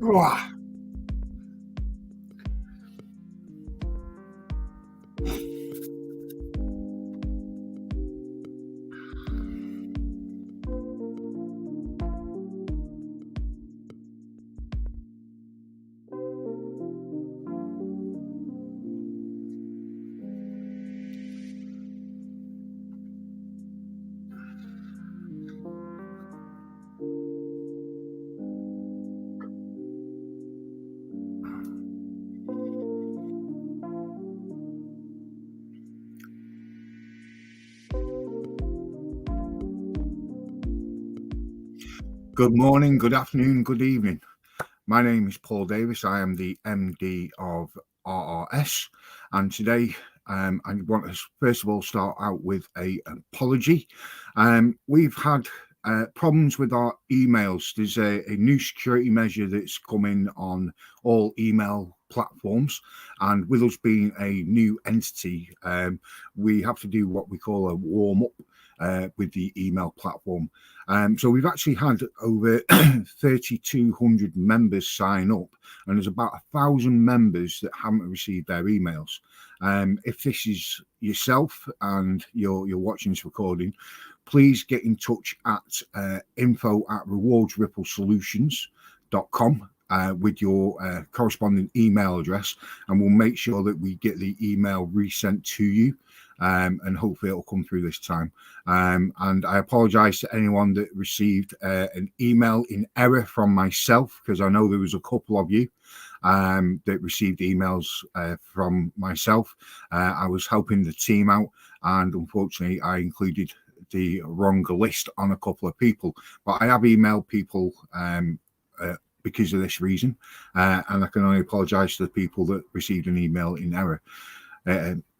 Wah. Good morning, good afternoon, good evening. My name is Paul Davis. I am the MD of RRS, and today I want to first of all start out with an apology. We've had problems with our emails. There's a new security measure that's coming on all email platforms, and with us being a new entity, we have to do what we call a warm up with the email platform. So we've actually had over 3,200 members sign up, and there's about 1,000 members that haven't received their emails. If this is yourself and you're watching this recording, please get in touch at info@rewardsripplesolutions.com with your corresponding email address, and we'll make sure that we get the email resent to you. And hopefully it'll come through this time. And I apologize to anyone that received an email in error from myself, because I know there was a couple of you that received emails from myself. I was helping the team out, and unfortunately I included the wrong list on a couple of people, but I have emailed people because of this reason, and I can only apologize to the people that received an email in error.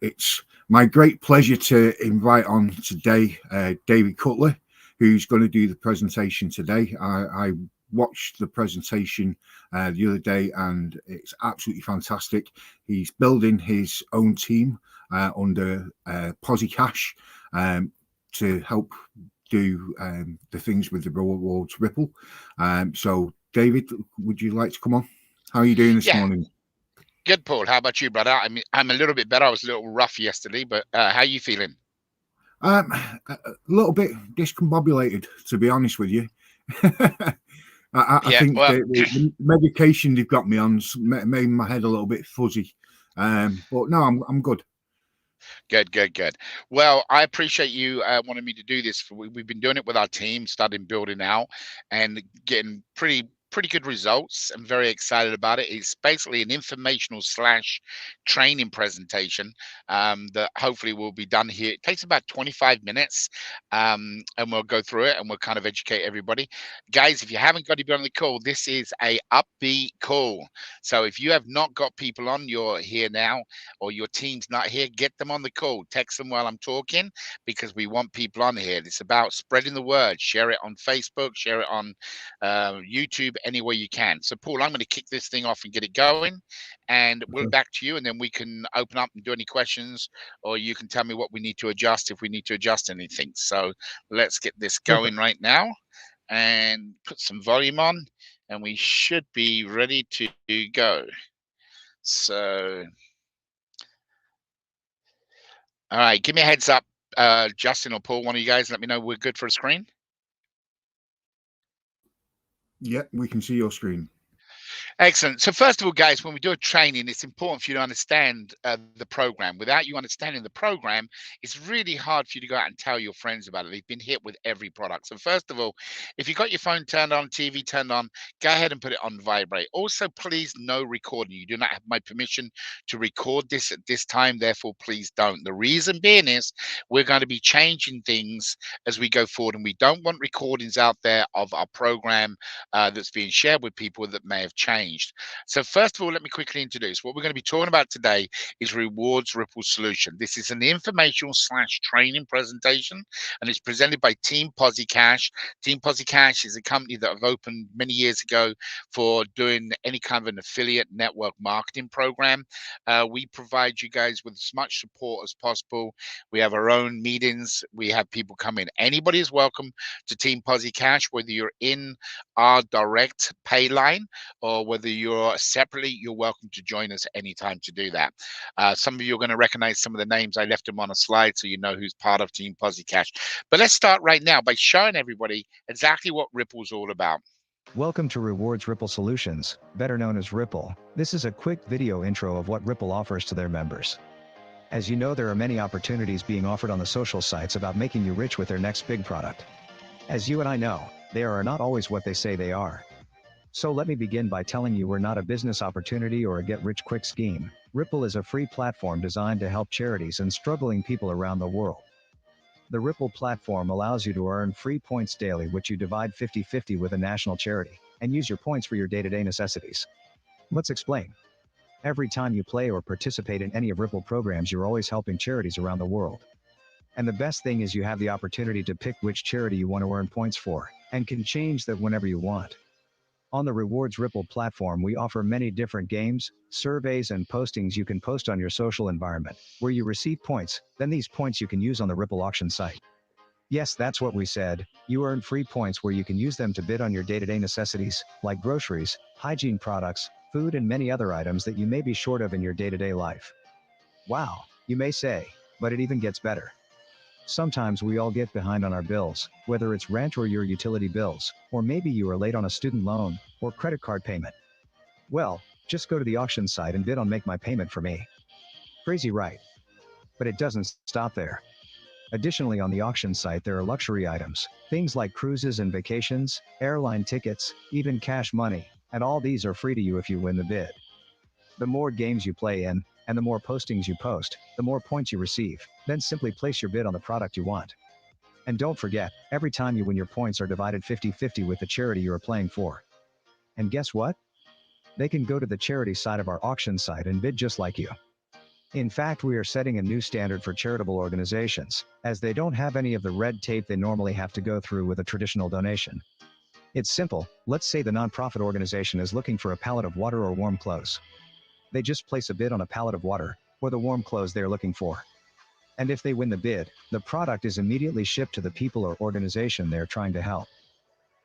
It's my great pleasure to invite on today David Cutler, who's going to do the presentation today. I watched the presentation the other day, and it's absolutely fantastic. He's building his own team under PosiCash to help do the things with the rewards Ripple. So David, would you like to come on? How are you doing this morning? Good, Paul. How about you, brother? I mean, I'm a little bit better. I was a little rough yesterday, but how are you feeling? A little bit discombobulated, to be honest with you. I think the medication they've got me on made my head a little bit fuzzy. But no, I'm good. Good. Well, I appreciate you wanting me to do this. We've been doing it with our team, starting building out and getting pretty good results. I'm very excited about it. It's basically an informational / training presentation that hopefully will be done here. It takes about 25 minutes, and we'll go through it and we'll kind of educate everybody. Guys, if you haven't got anybody on the call, this is a upbeat call. So if you have not got people on your here now, or your team's not here, get them on the call. Text them while I'm talking, because we want people on here. It's about spreading the word. Share it on Facebook, share it on YouTube, anywhere you can. So Paul, I'm going to kick this thing off and get it going, and we'll back to you, and then we can open up and do any questions, or you can tell me what we need to adjust if we need to adjust anything. So let's get this going right now and put some volume on, and we should be ready to go. So all right, give me a heads up, Justin or Paul, one of you guys, let me know we're good for a screen. Yep, we can see your screen. Excellent. So first of all, guys, when we do a training, it's important for you to understand the program. Without you understanding the program, it's really hard for you to go out and tell your friends about it. They've been hit with every product. So first of all, if you've got your phone turned on, TV turned on, go ahead and put it on vibrate. Also, please, no recording. You do not have my permission to record this at this time. Therefore, please don't. The reason being is we're going to be changing things as we go forward, and we don't want recordings out there of our program that's being shared with people that may have changed. So first of all, let me quickly introduce what we're going to be talking about today is Rewards Ripple Solution. This is an informational / training presentation, and it's presented by Team PosiCash. Team PosiCash is a company that I've opened many years ago for doing any kind of an affiliate network marketing program. We provide you guys with as much support as possible. We have our own meetings. We have people come in. Anybody is welcome to Team PosiCash, whether you're in our direct pay line or whether you're separately, you're welcome to join us anytime to do that. Some of you are going to recognize some of the names. I left them on a slide so you know who's part of Team Posi Cash. But let's start right now by showing everybody exactly what Ripple's all about. Welcome to Rewards Ripple Solutions, better known as Ripple. This is a quick video intro of what Ripple offers to their members. As you know, there are many opportunities being offered on the social sites about making you rich with their next big product. As you and I know, they are not always what they say they are. So let me begin by telling you we're not a business opportunity or a get-rich-quick scheme. Ripple is a free platform designed to help charities and struggling people around the world. The Ripple platform allows you to earn free points daily, which you divide 50-50 with a national charity, and use your points for your day-to-day necessities. Let's explain. Every time you play or participate in any of Ripple programs, you're always helping charities around the world. And the best thing is you have the opportunity to pick which charity you want to earn points for, and can change that whenever you want. On the Rewards Ripple platform, we offer many different games, surveys, and postings you can post on your social environment, where you receive points. Then these points you can use on the Ripple auction site. Yes, that's what we said. You earn free points where you can use them to bid on your day-to-day necessities, like groceries, hygiene products, food, and many other items that you may be short of in your day-to-day life. Wow, you may say, but it even gets better. Sometimes we all get behind on our bills, whether it's rent or your utility bills, or maybe you are late on a student loan or credit card payment. Well, just go to the auction site and bid on Make My Payment for Me. Crazy, right? But it doesn't stop there. Additionally, on the auction site there are luxury items, things like cruises and vacations, airline tickets, even cash money, and all these are free to you if you win the bid. The more games you play in, and the more postings you post, the more points you receive. Then simply place your bid on the product you want. And don't forget, every time you win, your points are divided 50-50 with the charity you are playing for. And guess what? They can go to the charity side of our auction site and bid just like you. In fact, we are setting a new standard for charitable organizations, as they don't have any of the red tape they normally have to go through with a traditional donation. It's simple. Let's say the nonprofit organization is looking for a pallet of water or warm clothes. They just place a bid on a pallet of water, or the warm clothes they are looking for. And if they win the bid, the product is immediately shipped to the people or organization they are trying to help.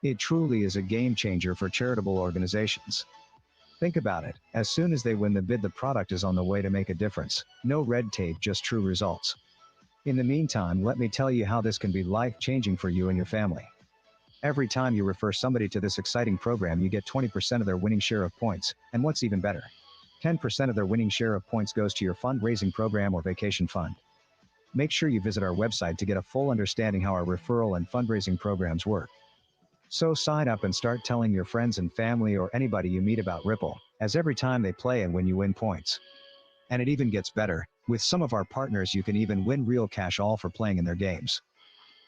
It truly is a game changer for charitable organizations. Think about it. As soon as they win the bid, the product is on the way to make a difference. No red tape, just true results. In the meantime, let me tell you how this can be life-changing for you and your family. Every time you refer somebody to this exciting program, you get 20% of their winning share of points, and what's even better, 10% of their winning share of points goes to your fundraising program or vacation fund. Make sure you visit our website to get a full understanding how our referral and fundraising programs work. So sign up and start telling your friends and family or anybody you meet about Ripple, as every time they play and win, you win points. And it even gets better. With some of our partners, you can even win real cash all for playing in their games.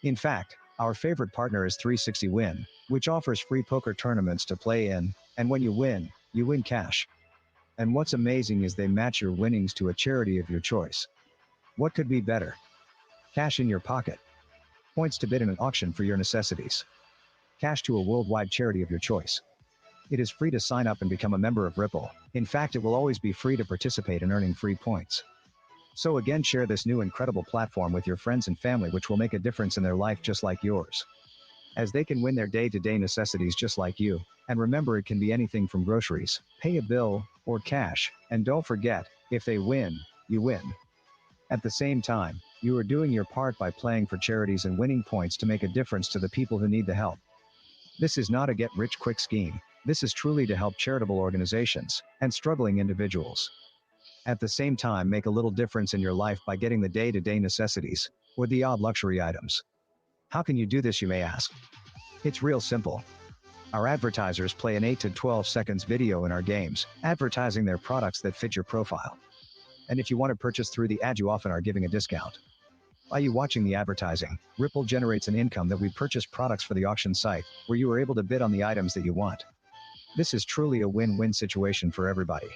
In fact, our favorite partner is 360 Win, which offers free poker tournaments to play in, and when you win cash. And what's amazing is they match your winnings to a charity of your choice. What could be better? Cash in your pocket. Points to bid in an auction for your necessities. Cash to a worldwide charity of your choice. It is free to sign up and become a member of Ripple. In fact, it will always be free to participate in earning free points. So again, share this new incredible platform with your friends and family, which will make a difference in their life just like yours. As they can win their day-to-day necessities just like you. And remember, it can be anything from groceries, pay a bill, or cash. And don't forget, if they win, you win. At the same time, you are doing your part by playing for charities and winning points to make a difference to the people who need the help. This is not a get-rich-quick scheme. This is truly to help charitable organizations and struggling individuals. At the same time, make a little difference in your life by getting the day-to-day necessities, or the odd luxury items. How can you do this, you may ask? It's real simple. Our advertisers play an 8 to 12 seconds video in our games, advertising their products that fit your profile. And if you want to purchase through the ad, you often are giving a discount. By you watching the advertising, Ripple generates an income that we purchase products for the auction site, where you are able to bid on the items that you want. This is truly a win-win situation for everybody.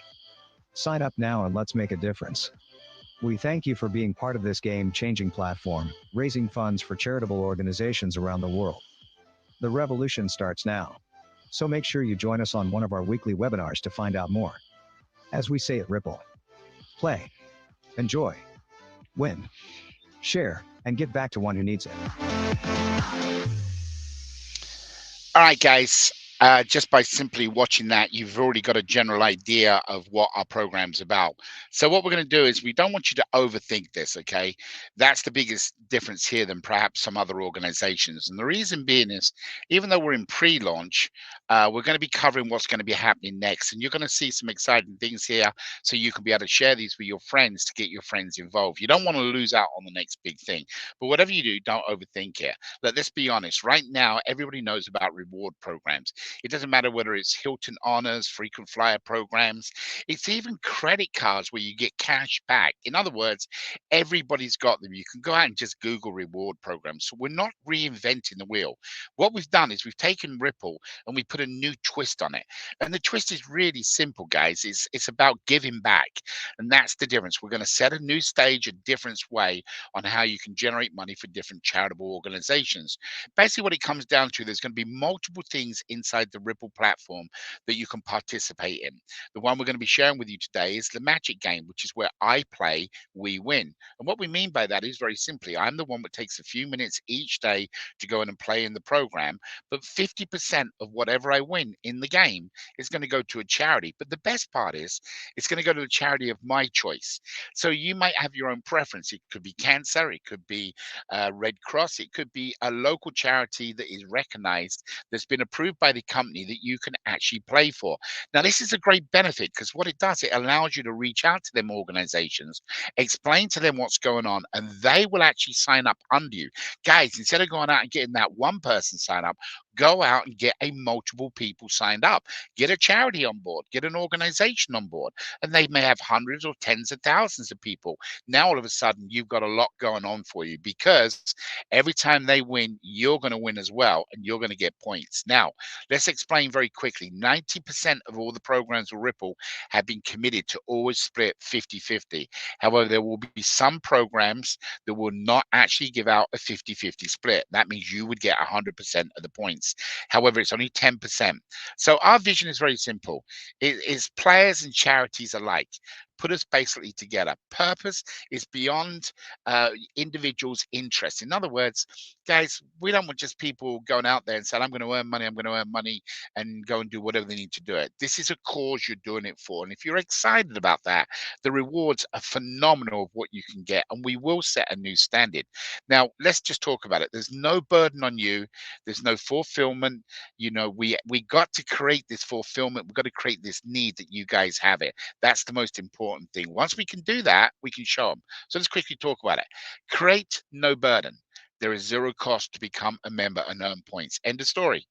Sign up now and let's make a difference. We thank you for being part of this game-changing platform, raising funds for charitable organizations around the world. The revolution starts now. So make sure you join us on one of our weekly webinars to find out more. As we say at Ripple, play, enjoy, win, share, and give back to one who needs it. All right, guys. Just by simply watching that, you've already got a general idea of what our program's about. So what we're going to do is we don't want you to overthink this, okay? That's the biggest difference here than perhaps some other organizations. And the reason being is, even though we're in pre-launch, we're going to be covering what's going to be happening next. And you're going to see some exciting things here so you can be able to share these with your friends to get your friends involved. You don't want to lose out on the next big thing. But whatever you do, don't overthink it. Let's be honest. Right now, everybody knows about reward programs. It doesn't matter whether it's Hilton Honors, frequent flyer programs, it's even credit cards where you get cash back. In other words, everybody's got them. You can go out and just Google reward programs. So we're not reinventing the wheel. What we've done is we've taken Ripple and we put a new twist on it. And the twist is really simple, guys. It's about giving back. And that's the difference. We're going to set a new stage, a different way on how you can generate money for different charitable organizations. Basically, what it comes down to, there's going to be multiple things inside the Ripple platform that you can participate in. The one we're going to be sharing with you today is the Magic game, which is where I play, we win. And what we mean by that is very simply, I'm the one that takes a few minutes each day to go in and play in the program, but 50% of whatever I win in the game is going to go to a charity. But the best part is it's going to go to a charity of my choice. So you might have your own preference. It could be cancer, it could be Red Cross, it could be a local charity that is recognized, that's been approved by the company that you can actually play for. Now, this is a great benefit because what it does, it allows you to reach out to them organizations, explain to them what's going on, and they will actually sign up under you. Guys, instead of going out and getting that one person sign up, go out and get a multiple people signed up. Get a charity on board, get an organization on board, and they may have hundreds or tens of thousands of people. Now, all of a sudden, you've got a lot going on for you because every time they win, you're going to win as well, and you're going to get points. Now, let's explain very quickly. 90% of all the programs with Ripple have been committed to always split 50-50. However, there will be some programs that will not actually give out a 50-50 split. That means you would get 100% of the points. However, it's only 10%. So our vision is very simple. It is players and charities alike. Put us basically together. Purpose is beyond individuals' interests. In other words, guys, we don't want just people going out there and saying, I'm going to earn money, I'm going to earn money, and go and do whatever they need to do it. This is a cause you're doing it for. And if you're excited about that, the rewards are phenomenal of what you can get. And we will set a new standard. Now, let's just talk about it. There's no burden on you. There's no fulfillment. You know, we got to create this fulfillment. We've got to create this need that you guys have it. That's the most important thing. Once we can do that, we can show them. So let's quickly talk about it. Create no burden. There is zero cost to become a member and earn points. End of story.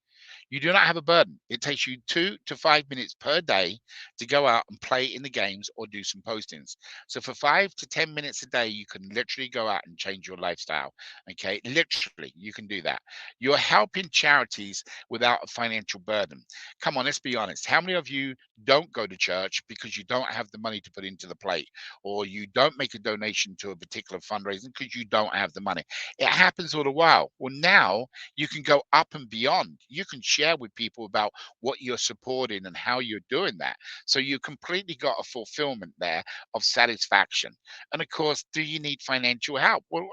You do not have a burden. It takes you 2 to 5 minutes per day to go out and play in the games or do some postings. So for 5 to 10 minutes a day, you can literally go out and change your lifestyle. Okay, literally, you can do that. You're helping charities without a financial burden. Come on, let's be honest. How many of you don't go to church because you don't have the money to put into the plate, or you don't make a donation to a particular fundraising because you don't have the money? It happens all the while. Well, now you can go up and beyond. You can share with people about what you're supporting and how you're doing that. So you completely got a fulfillment there of satisfaction. And of course, do you need financial help? Well,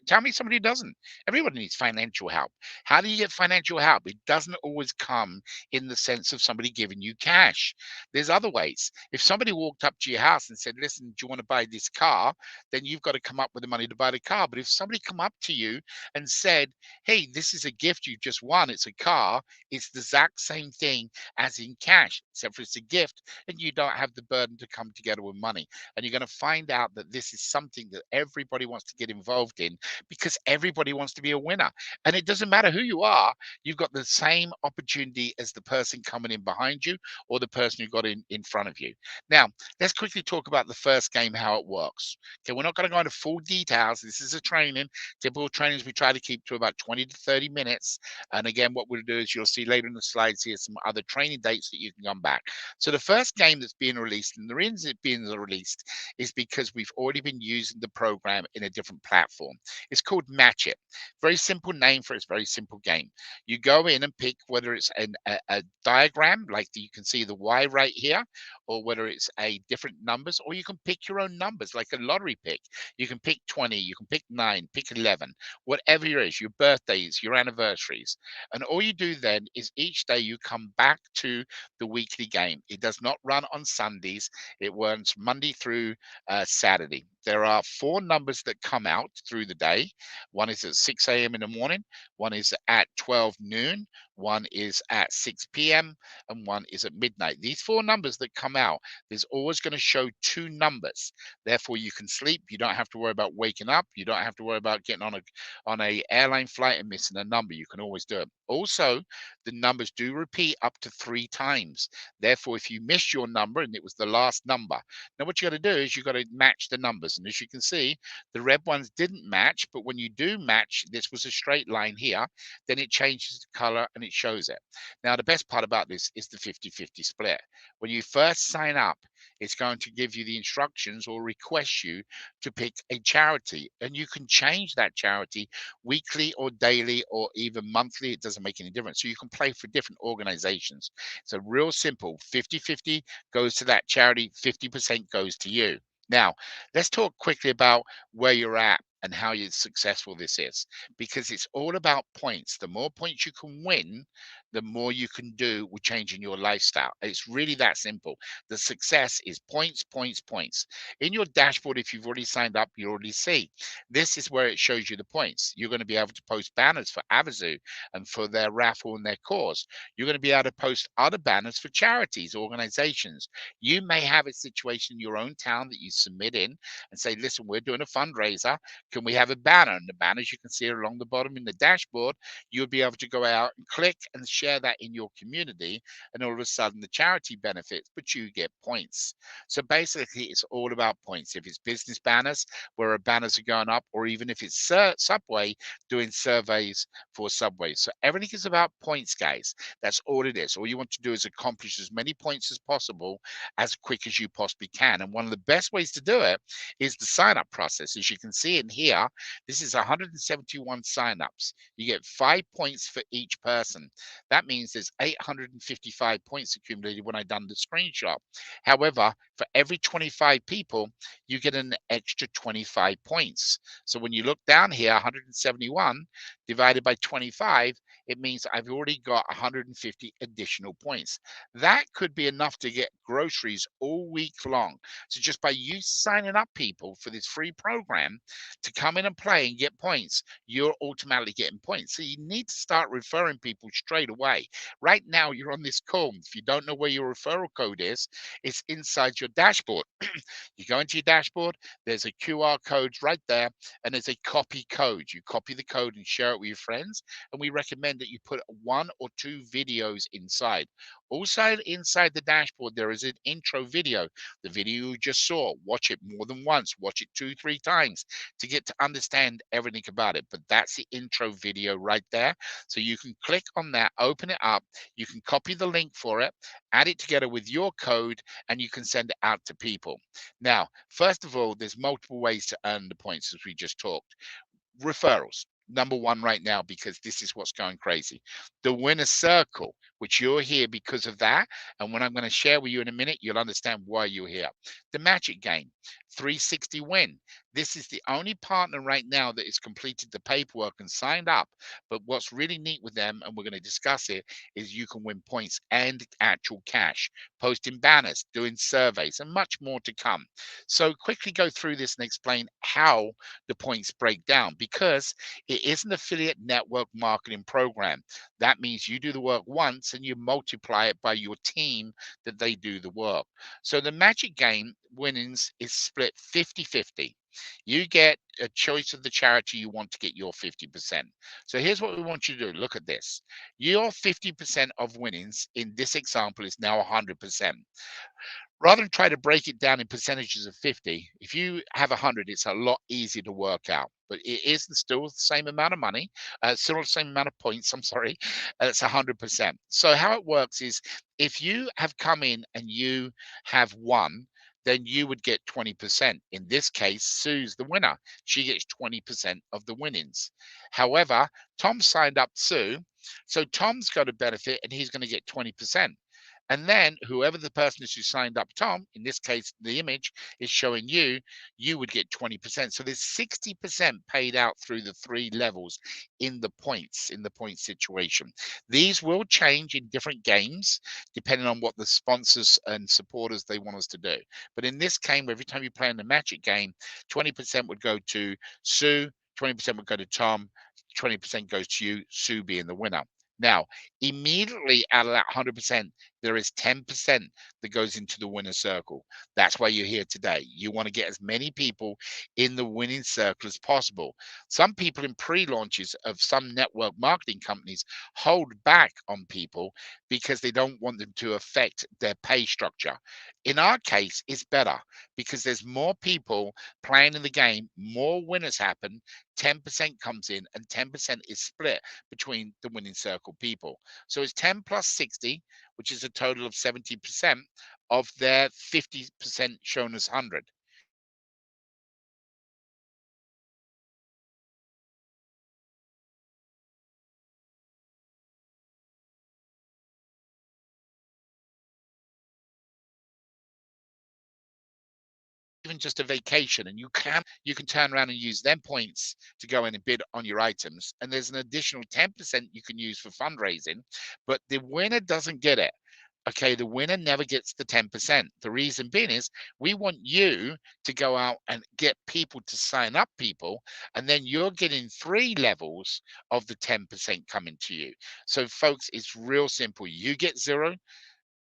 tell me somebody who doesn't. Everybody needs financial help. How do you get financial help? It doesn't always come in the sense of somebody giving you cash. There's other ways. If somebody walked up to your house and said, listen, do you want to buy this car? Then you've got to come up with the money to buy the car. But if somebody come up to you and said, hey, this is a gift you just won, it's a car, it's the exact same thing as in cash, except for it's a gift, and you don't have the burden to come together with money. And you're going to find out that this is something that everybody wants to get involved in because everybody wants to be a winner. And it doesn't matter who you are, you've got the same opportunity as the person coming in behind you or the person who got in front of you. Now, let's quickly talk about the first game, how it works. Okay, we're not going to go into full details. This is a training. Typical trainings we try to keep to about 20 to 30 minutes. And again, what we'll do is you'll see later in the slides here some other training dates that you can come back. So the first game that's being released, and the reason it's being released is because we've already been using the program in a different platform. It's called Match It. Very simple name for its very simple game. You go in and pick whether it's a diagram, like you can see the Y right here, or whether it's a different numbers, or you can pick your own numbers, like a lottery pick. You can pick 20, you can pick 9, pick 11, whatever it is, your birthdays, your anniversaries. And all you do then is each day you come back to the weekly game. It does not run on Sundays. It runs Monday through Saturday. There are 4 numbers that come out through the day. One is at 6 a.m. in the morning, one is at 12 noon, one is at 6 p.m., and one is at midnight. These 4 numbers that come out, there's always going to show 2 numbers. Therefore, you can sleep. You don't have to worry about waking up. You don't have to worry about getting on a airline flight and missing a number. You can always do it. Also, the numbers do repeat up to 3 times. Therefore, if you miss your number and it was the last number, now what you got to do is you got to match the numbers. And as you can see, the red ones didn't match, but when you do match, this was a straight line here, then it changes the color and it shows it. Now, the best part about this is the 50-50 split. When you first sign up, it's going to give you the instructions or request you to pick a charity, and you can change that charity weekly or daily or even monthly. It doesn't make any difference. So you can play for different organizations. So real simple, 50-50 goes to that charity, 50% goes to you. Now, let's talk quickly about where you're at and how successful this is, because it's all about points. The more points you can win, the more you can do with changing your lifestyle. It's really that simple. The success is points, points, points. In your dashboard, if you've already signed up, you already see this is where it shows you the points. You're going to be able to post banners for Avazu and for their raffle and their cause. You're going to be able to post other banners for charities, organizations. You may have a situation in your own town that you submit in and say, listen, we're doing a fundraiser. Can we have a banner? And the banners you can see along the bottom in the dashboard, you'll be able to go out and click and share that in your community. And all of a sudden the charity benefits, but you get points. So basically it's all about points. If it's business banners, where our banners are going up, or even if it's Subway doing surveys for Subway. So everything is about points, guys. That's all it is. All you want to do is accomplish as many points as possible as quick as you possibly can. And one of the best ways to do it is the sign up process. As you can see in here, this is 171 signups. You get 5 points for each person. That means there's 855 points accumulated when I done the screenshot. However, for every 25 people, you get an extra 25 points. So when you look down here, 171 divided by 25, it means I've already got 150 additional points. That could be enough to get groceries all week long. So just by you signing up people for this free program to come in and play and get points, you're automatically getting points. So you need to start referring people straight away. Right now, you're on this call. If you don't know where your referral code is, it's inside your dashboard. You go into your dashboard, there's a QR code right there, and there's a copy code. You copy the code and share it with your friends. And we recommend that you put 1 or 2 videos inside. Also inside the dashboard, there is an intro video. The video you just saw, watch it more than once, watch it 2, 3 times to get to understand everything about it. But that's the intro video right there. So you can click on that, open it up. You can copy the link for it, add it together with your code, and you can send it out to people. Now, first of all, there's multiple ways to earn the points, as we just talked. Referrals, number 1 right now, because this is what's going crazy. The winner circle, which you're here because of that. And when I'm going to share with you in a minute, you'll understand why you're here. The Magic Game, 360 Win. This is the only partner right now that has completed the paperwork and signed up. But what's really neat with them, and we're going to discuss it, is you can win points and actual cash, posting banners, doing surveys, and much more to come. So quickly go through this and explain how the points break down, because it is an affiliate network marketing program. That means you do the work once and you multiply it by your team that they do the work. So the Magic Game winnings is split 50-50. You get a choice of the charity you want to get your 50%. So here's what we want you to do. Look at this. Your 50% of winnings in this example is now 100%. Rather than try to break it down in percentages of 50, if you have 100, it's a lot easier to work out. But it is still the same amount of money, still the same amount of points. I'm sorry, it's 100%. So how it works is, if you have come in and you have won, then you would get 20%. In this case, Sue's the winner. She gets 20% of the winnings. However, Tom signed up Sue, so Tom's got a benefit and he's going to get 20%. And then whoever the person is who signed up Tom, in this case, the image is showing you, you would get 20%. So there's 60% paid out through the 3 levels in the point situation. These will change in different games, depending on what the sponsors and supporters they want us to do. But in this game, every time you play in the Magic game, 20% would go to Sue, 20% would go to Tom, 20% goes to you, Sue being the winner. Now, immediately out of that 100%, there is 10% that goes into the winner circle. That's why you're here today. You want to get as many people in the winning circle as possible. Some people in pre-launches of some network marketing companies hold back on people because they don't want them to affect their pay structure. In our case, it's better because there's more people playing in the game, more winners happen, 10% comes in, and 10% is split between the winning circle people. So it's 10 plus 60, which is a total of 70% of their 50% shown as 100. Even just a vacation, and you can turn around and use them points to go in and bid on your items, and there's an additional 10% you can use for fundraising, but the winner doesn't get it. Okay, the winner never gets the 10%. The reason being is we want you to go out and get people to sign up people, and then you're getting 3 levels of the 10% coming to you. So folks, it's real simple. You get 0,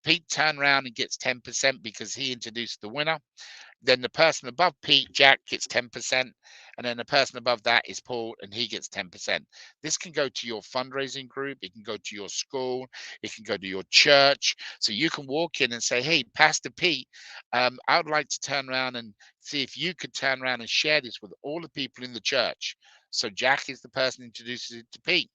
Pete turn around and gets 10% because he introduced the winner. Then the person above Pete, Jack, gets 10%. And then the person above that is Paul, and he gets 10%. This can go to your fundraising group. It can go to your school. It can go to your church. So you can walk in and say, hey, Pastor Pete, I would like to turn around and see if you could turn around and share this with all the people in the church. So Jack is the person who introduces it to Pete.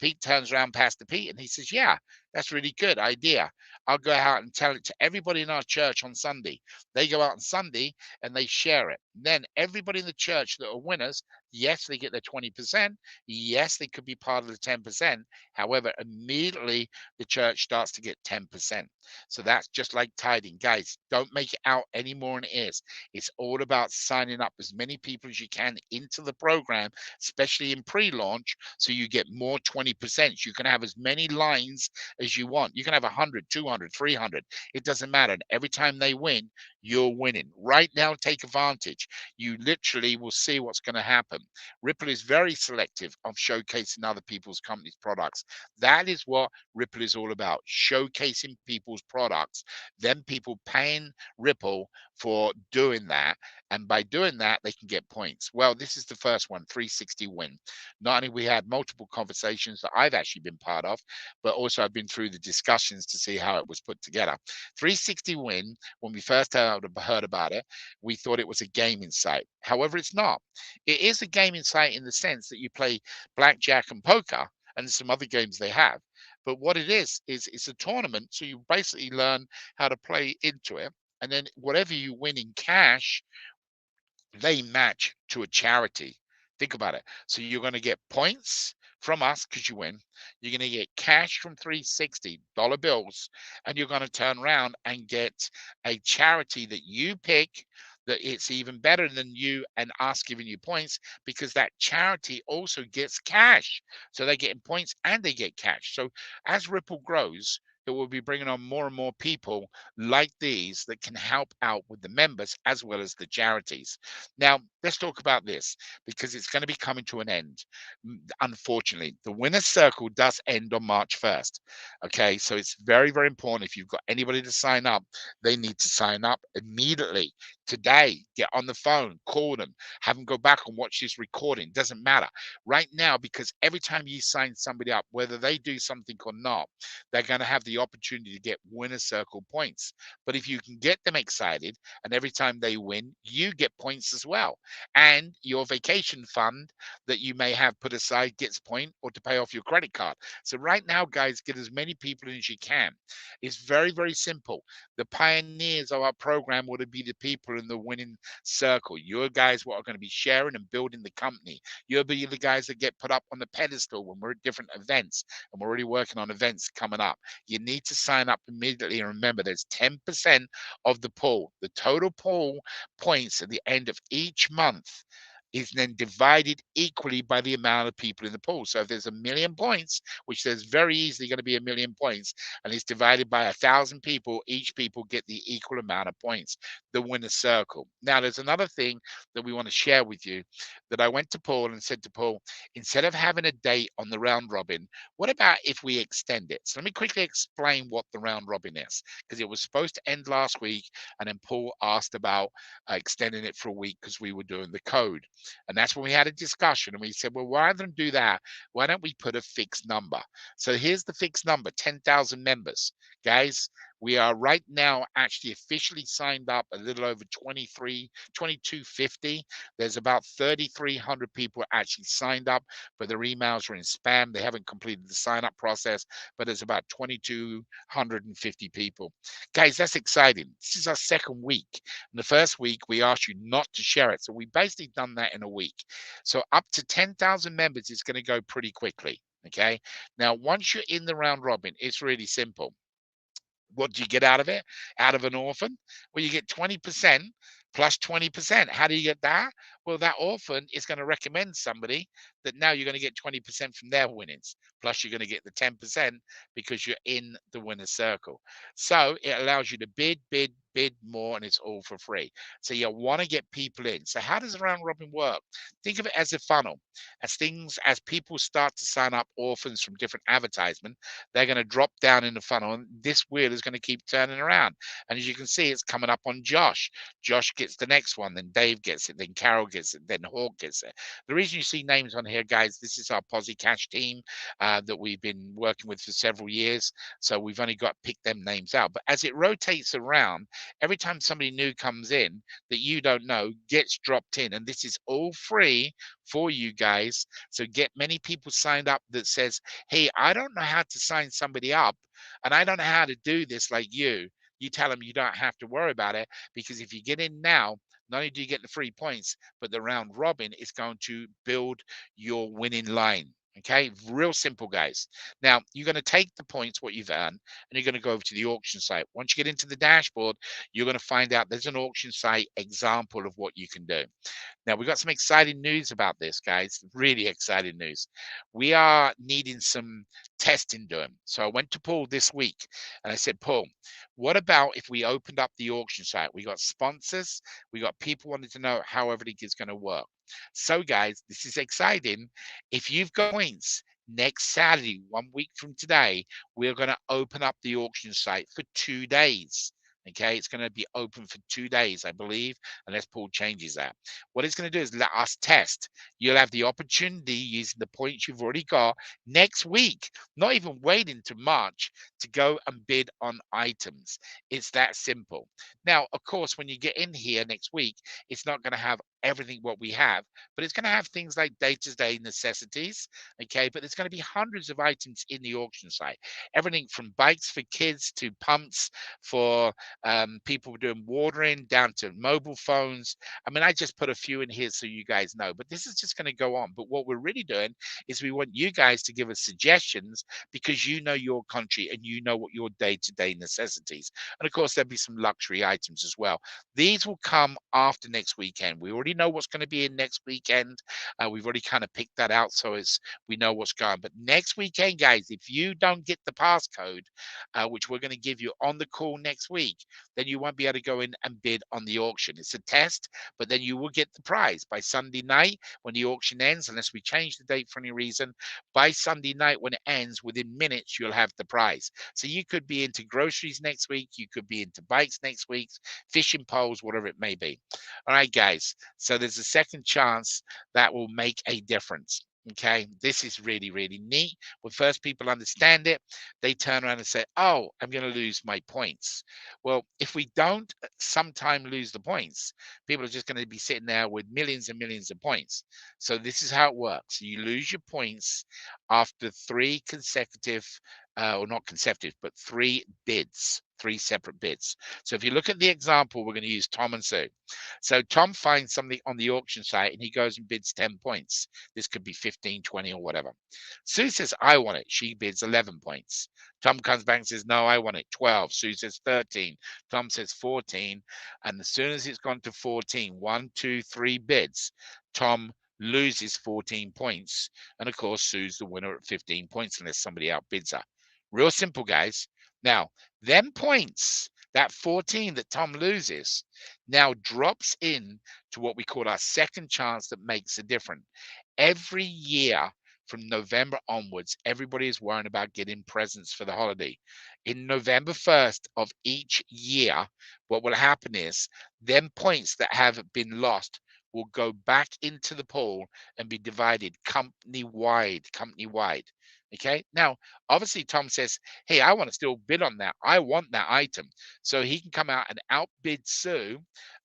Pete turns around Pastor Pete and he says, yeah, that's really good idea. I'll go out and tell it to everybody in our church on Sunday. They go out on Sunday and they share it. Then everybody in the church that are winners, yes, they get their 20%. Yes, they could be part of the 10%. However, immediately the church starts to get 10%. So that's just like tithing. Guys, don't make it out any more than it is. It's all about signing up as many people as you can into the program, especially in pre-launch, so you get more 20%. You can have as many lines as you want. You can have 100, 200, 300. It doesn't matter. And every time they win, you're winning. Right now, take advantage. You literally will see what's going to happen. Ripple is very selective of showcasing other people's companies' products. That is what Ripple is all about, showcasing people's products, then people paying Ripple for doing that. And by doing that, they can get points. Well, this is the first one, 360 win. Not only we had multiple conversations that I've actually been part of, but also I've been through the discussions to see how it was put together. 360 win, when we first heard about it, we thought it was a gaming site. However, it's not. It is a gaming site in the sense that you play blackjack and poker and some other games they have. But what it is it's a tournament. So you basically learn how to play into it. And then whatever you win in cash, they match to a charity. Think about it. So you're going to get points from us because you win. You're going to get cash from 360 dollar bills, and you're going to turn around and get a charity that you pick that it's even better than you and us giving you points because that charity also gets cash. So they're getting points and they get cash. So as Ripple grows, it will be bringing on more and more people like these that can help out with the members as well as the charities. Now, let's talk about this because it's going to be coming to an end. Unfortunately, the winner's circle does end on March 1st. Okay, so it's very, very important. If you've got anybody to sign up, they need to sign up immediately. Today, get on the phone, call them, have them go back and watch this recording. Doesn't matter right now because every time you sign somebody up, whether they do something or not, they're going to have the opportunity to get winner circle points. But if you can get them excited and every time they win, you get points as well. and your vacation fund that you may have put aside gets point or to pay off your credit card. So right now, guys, get as many people in as you can. It's very, very simple. The pioneers of our program would be the people in the winning circle. You're guys what are going to be sharing and building the company. You'll be the guys that get put up on the pedestal when we're at different events, and we're already working on events coming up. You need to sign up immediately, and remember, there's 10% of the pool. The total pool points at the end of each month is then divided equally by the amount of people in the pool. So if there's 1,000,000 points, which there's very easily going to be 1,000,000 points, and it's divided by 1,000 people, each people get the equal amount of points, the winner circle. Now, there's another thing that we want to share with you that I went to Paul and said to Paul, instead of having a date on the round robin, what about if we extend it? So let me quickly explain what the round robin is, because it was supposed to end last week, and then Paul asked about extending it for a week because we were doing the code. And that's when we had a discussion and we said, well, rather than do that, why don't we put a fixed number? So here's the fixed number, 10,000 members. Guys, we are right now actually officially signed up a little over 2250. There's about 3,300 people actually signed up, but their emails are in spam. They haven't completed the sign up process, but there's about 2,250 people. Guys, that's exciting. This is our second week. In the first week, we asked you not to share it. So we basically done that in a week. So up to 10,000 members is going to go pretty quickly. Okay. Now, once you're in the round robin, it's really simple. What do you get out of it? Out of an orphan? Well, you get 20% plus 20%. How do you get that? Well, that orphan is going to recommend somebody that now you're going to get 20% from their winnings. Plus, you're going to get the 10% because you're in the winner's circle. So it allows you to bid more, and it's all for free. So you want to get people in. So how does the round robin work? Think of it as a funnel. As people start to sign up orphans from different advertisement, they're going to drop down in the funnel, and this wheel is going to keep turning around. And as you can see, it's coming up on Josh. Josh gets the next one, then Dave gets it, then Carol gets it, then Hawk gets it. The reason you see names on here, guys, this is our Posse Cash team that we've been working with for several years. So we've only got to pick them names out. But as it rotates around, every time somebody new comes in that you don't know gets dropped in. And this is all free for you guys. So get many people signed up that says, hey, I don't know how to sign somebody up, and I don't know how to do this like you. You tell them you don't have to worry about it, because if you get in now, not only do you get the free points, but the round robin is going to build your winning line. Okay, real simple, guys. Now, you're going to take the points, what you've earned, and you're going to go over to the auction site. Once you get into the dashboard, you're going to find out there's an auction site example of what you can do. Now, we've got some exciting news about this, guys. Really exciting news. We are needing some testing done. So I went to Paul this week and I said, Paul, what about if we opened up the auction site? We got sponsors, we got people wanting to know how everything is going to work. So, guys, this is exciting. If you've got points, next Saturday, 1 week from today, we're going to open up the auction site for 2 days. Okay, it's going to be open for 2 days, I believe, unless Paul changes that. What it's going to do is let us test. You'll have the opportunity using the points you've already got next week, not even waiting to March, to go and bid on items. It's that simple. Now, of course, when you get in here next week, it's not going to have everything what we have, but it's going to have things like day-to-day necessities. Okay, but there's going to be hundreds of items in the auction site. Everything from bikes for kids to pumps for people doing watering, down to mobile phones. I mean, I just put a few in here so you guys know, but this is just going to go on. But what we're really doing is we want you guys to give us suggestions, because you know your country and you know what your day-to-day necessities. And of course, there'll be some luxury items as well. These will come after next weekend. We already know what's going to be in next weekend. We've already kind of picked that out, so we know what's going. But next weekend, guys, if you don't get the passcode, which we're going to give you on the call next week, then you won't be able to go in and bid on the auction. It's a test, but then you will get the prize by Sunday night when the auction ends, unless we change the date for any reason. By Sunday night when it ends, within minutes, you'll have the prize. So you could be into groceries next week, you could be into bikes next week, fishing poles, whatever it may be. All right, guys. So there's a second chance that will make a difference. Okay, this is really, really neat. When first people understand it, they turn around and say, oh, I'm going to lose my points. Well, if we don't sometime lose the points, people are just going to be sitting there with millions and millions of points. So this is how it works. You lose your points after 3 consecutive, or not consecutive, but 3 bids, 3 separate bids. So if you look at the example, we're going to use Tom and Sue. So Tom finds something on the auction site and he goes and bids 10 points. This could be 15, 20, or whatever. Sue says, I want it. She bids 11 points. Tom comes back and says, no, I want it. 12. Sue says 13. Tom says 14. And as soon as it's gone to 14, 1, 2, 3 bids, Tom loses 14 points. And of course, Sue's the winner at 15 points unless somebody outbids her. Real simple, guys. Now, them points, that 14 that Tom loses, now drops in to what we call our second chance that makes a difference. Every year from November onwards, everybody is worrying about getting presents for the holiday. In November 1st of each year, what will happen is them points that have been lost will go back into the pool and be divided company-wide. Okay. Now, obviously, Tom says, hey, I want to still bid on that. I want that item. So he can come out and outbid Sue,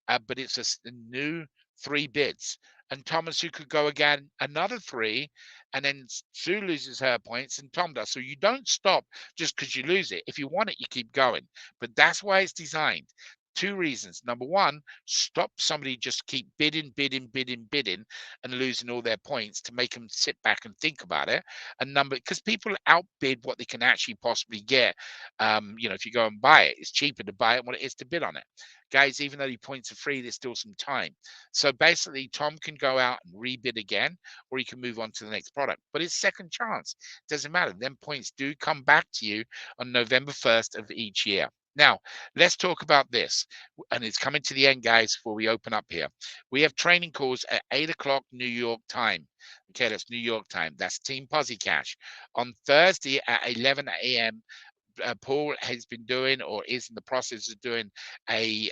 but it's a new 3 bids. And Tom and Sue could go again another 3, and then Sue loses her points and Tom does. So you don't stop just because you lose it. If you want it, you keep going. But that's why it's designed. 2 reasons. Number 1, stop somebody just keep bidding and losing all their points to make them sit back and think about it. And because people outbid what they can actually possibly get. If you go and buy it, it's cheaper to buy it than what it is to bid on it. Guys, even though the points are free, there's still some time. So basically, Tom can go out and rebid again, or he can move on to the next product. But it's second chance. Doesn't matter. Them points do come back to you on November 1st of each year. Now, let's talk about this. And it's coming to the end, guys, before we open up here. We have training calls at 8 o'clock New York time. Okay, that's New York time. That's Team Posse Cash. On Thursday at 11 a.m., Paul has been doing or is in the process of doing a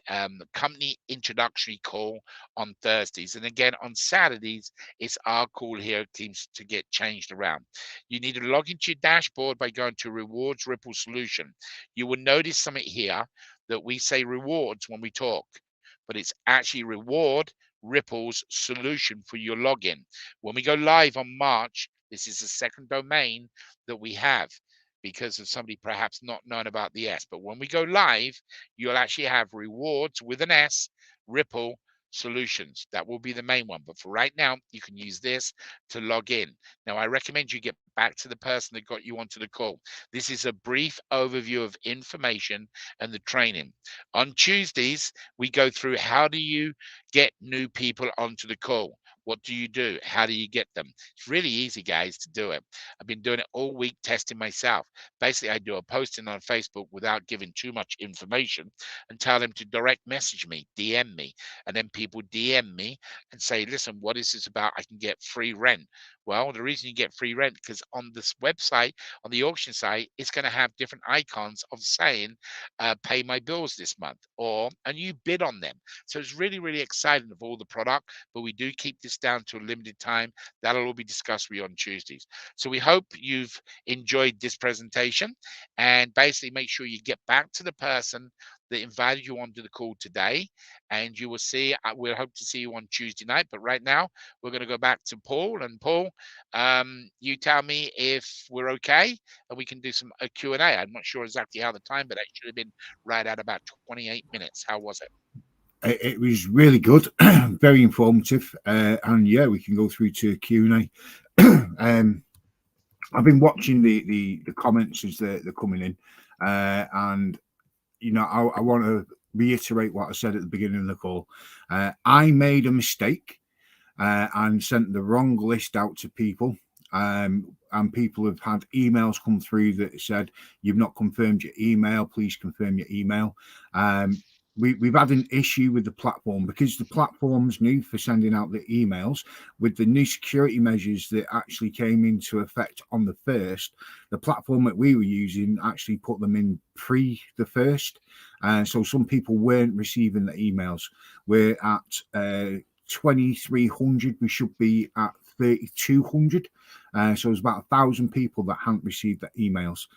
company introductory call on Thursdays. And again, on Saturdays, it's our call here teams to get changed around. You need to log into your dashboard by going to Rewards Ripple Solution. You will notice something here that we say rewards when we talk, but it's actually Reward Ripple's solution for your login. When we go live on March, this is the second domain that we have, because of somebody perhaps not knowing about the S. But when we go live, you'll actually have rewards with an S, Ripple Solutions. That will be the main one. But for right now, you can use this to log in. Now, I recommend you get back to the person that got you onto the call. This is a brief overview of information and the training. On Tuesdays, we go through how do you get new people onto the call? What do you do? How do you get them? It's really easy, guys, to do it. I've been doing it all week testing myself. Basically, I do a posting on Facebook without giving too much information and tell them to direct message me, DM me. And then people DM me and say, listen, what is this about? I can get free rent. Well, the reason you get free rent, because on this website, on the auction site, it's going to have different icons of saying, pay my bills this month, and you bid on them. So it's really, really exciting of all the product, but we do keep this down to a limited time. That'll all be discussed with you on Tuesdays. So we hope you've enjoyed this presentation, and basically make sure you get back to the person that invited you onto the call today, and you will see, we'll hope to see you on Tuesday night. But right now, we're going to go back to Paul. And Paul, you tell me if we're okay, and we can do some Q&A. I'm not sure exactly how the time, but it should have been right at about 28 minutes. How was it? It was really good, very informative, and yeah, we can go through to Q&A. I've been watching the comments as they're coming in, and I want to reiterate what I said at the beginning of the call. I made a mistake and sent the wrong list out to people. And people have had emails come through that said, you've not confirmed your email, please confirm your email. We've had an issue with the platform because the platform's new for sending out the emails. With the new security measures that actually came into effect on the 1st, the platform that we were using actually put them in pre the 1st. So some people weren't receiving the emails. We're at 2,300. We should be at 3,200. So there's about 1,000 people that haven't received the emails.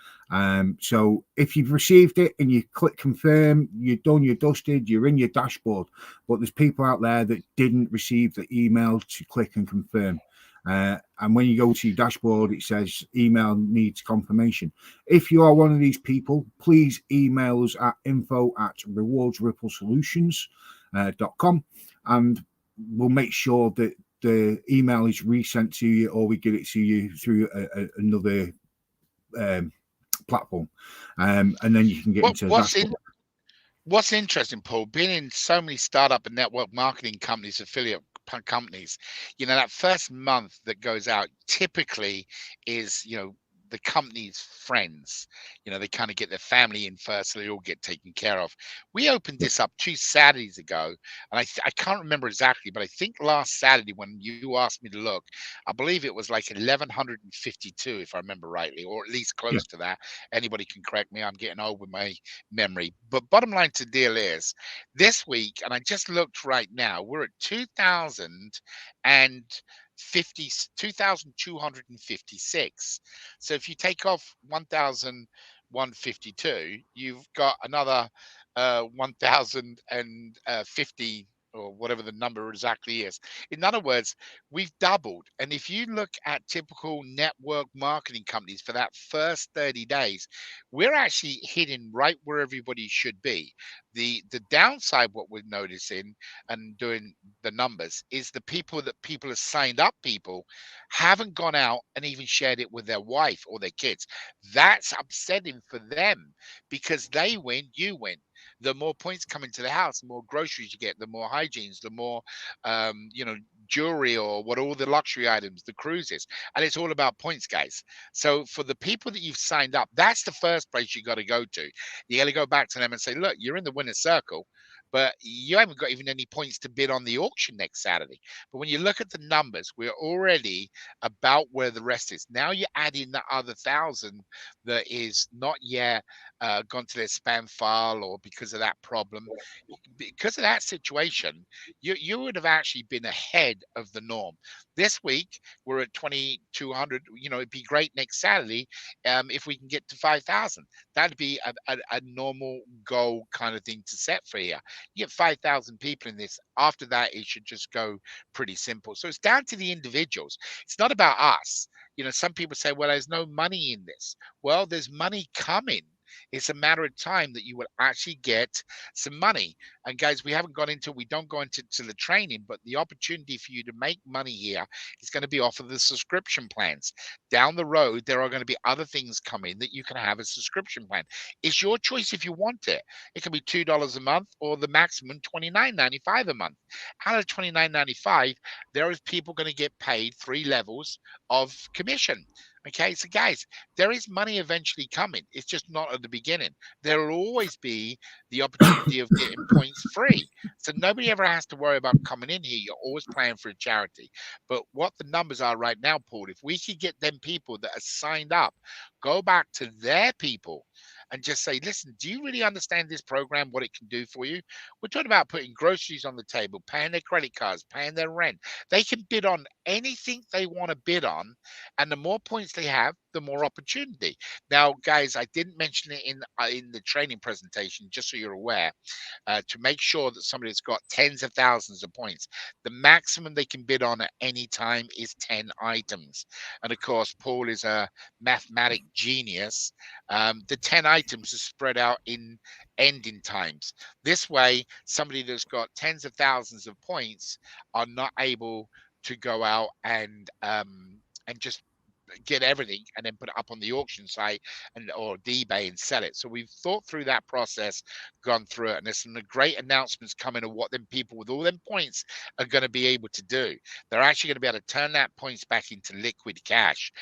So if you've received it and you click confirm, you're done, you're dusted, you're in your dashboard. But there's people out there that didn't receive the email to click and confirm. And when you go to your dashboard, it says email needs confirmation. If you are one of these people, please email us at info@rewardsripplesolutions.com, and we'll make sure that the email is resent to you, or we get it to you through another platform, and then you can get into the dashboard. What's interesting, Paul, being in so many startup and network marketing companies, affiliate companies, that first month that goes out typically is, the company's friends. They kind of get their family in first, so they all get taken care of. We opened this up 2 Saturdays ago, and I can't remember exactly, but I think last Saturday when you asked me to look, I believe it was like 1,152, if I remember rightly, or at least close to that. Anybody can correct me. I'm getting old with my memory. But bottom line to deal is this week, and I just looked right now, we're at 2,256. So if you take off 1,152, you've got another 1,050, or whatever the number exactly is. In other words, we've doubled. And if you look at typical network marketing companies for that first 30 days, we're actually hitting right where everybody should be. The downside, what we're noticing and doing the numbers, is the people have signed up, people haven't gone out and even shared it with their wife or their kids. That's upsetting for them, because they win, you win. The more points come into the house, the more groceries you get, the more hygienes, the more jewelry, or what, all the luxury items, the cruises. And it's all about points, guys. So for the people that you've signed up, that's the first place you got to go to. You got to go back to them and say, look, you're in the winner's circle, but you haven't got even any points to bid on the auction next Saturday. But when you look at the numbers, we're already about where the rest is. Now you add in the other 1,000 that is not yet gone to their spam file, or because of that problem, because of that situation, you would have actually been ahead of the norm. This week we're at 2,200. It'd be great next Saturday if we can get to 5,000. That'd be a normal goal kind of thing to set for here. You get 5,000 people in this. After that, it should just go pretty simple. So it's down to the individuals. It's not about us. Some people say, well, there's no money in this. Well, there's money coming. It's a matter of time that you will actually get some money. And guys, we don't go into the training, but the opportunity for you to make money here is going to be off of the subscription plans. Down the road, there are going to be other things coming that you can have a subscription plan. It's your choice if you want it. It can be $2 a month, or the maximum $29.95 a month. Out of $29.95, there is people going to get paid 3 levels of commission. Okay, so guys, there is money eventually coming. It's just not at the beginning. There will always be the opportunity of getting points free. So nobody ever has to worry about coming in here. You're always playing for a charity. But what the numbers are right now, Paul, if we could get them people that are signed up, go back to their people and just say, listen, do you really understand this program, what it can do for you? We're talking about putting groceries on the table, paying their credit cards, paying their rent. They can bid on anything they want to bid on. And the more points they have, the more opportunity. Now, guys, I didn't mention it in the training presentation, just so you're aware, to make sure that somebody's got tens of thousands of points. The maximum they can bid on at any time is 10 items. And of course, Paul is a mathematic genius. The 10 items are spread out in ending times. This way, somebody that's got tens of thousands of points are not able to go out and just get everything and then put it up on the auction site or eBay and sell it. So we've thought through that process, gone through it, and there's some great announcements coming of what them people with all them points are going to be able to do. They're actually going to be able to turn that points back into liquid cash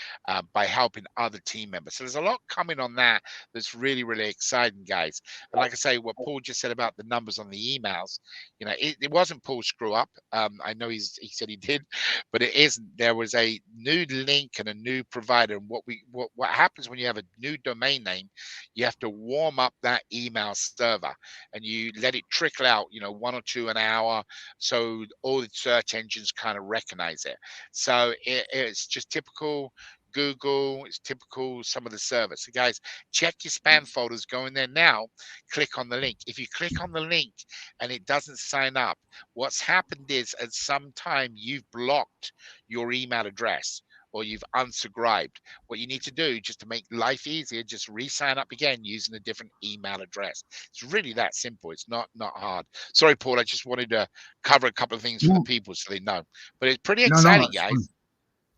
by helping other team members. So there's a lot coming on that that's really, really exciting, guys. And like I say, what Paul just said about the numbers on the emails, it wasn't Paul's screw up. I know he said he did, but it isn't. There was a new link and a new new provider. And what happens when you have a new domain name, you have to warm up that email server and you let it trickle out, 1 or 2 an hour, so all the search engines kind of recognize it. So it's just typical Google. It's typical some of the servers. So guys, check your spam folders. Go in there now. Click on the link. If you click on the link and it doesn't sign up, what's happened is at some time you've blocked your email address or you've unsubscribed. What you need to do, just to make life easier, just re-sign up again using a different email address. It's really that simple. It's not hard. Sorry, Paul. I just wanted to cover a couple of things for the No, people so they know. But it's pretty no, exciting, that's fine. guys.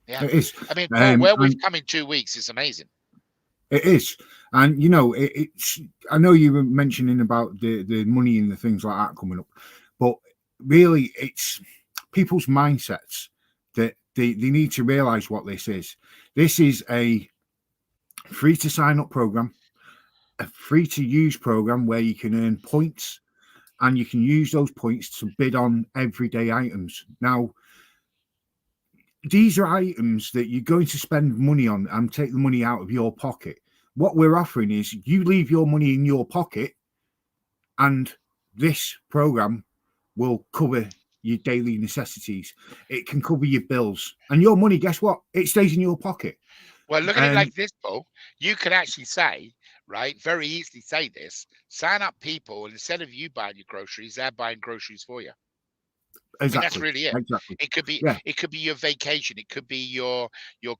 Yeah. It is. I mean, Paul, where we've And come in 2 weeks is amazing. it is. And it's. I know you were mentioning about the money and the things like that coming up, but really, it's people's mindsets that they need to realize what this is. This is a free to sign up program, a free to use program where you can earn points and you can use those points to bid on everyday items. Now, these are items that you're going to spend money on and take the money out of your pocket. What we're offering is you leave your money in your pocket and this program will cover your daily necessities. It can cover your bills and your money. Guess what? It stays in your pocket. Well, look at it And like this, Paul. You could actually say, right, very easily say this, sign up people, and instead of you buying your groceries, they're buying groceries for you. I mean, that's exactly, really it. exactly. It could be Yeah, it could be your vacation. It could be your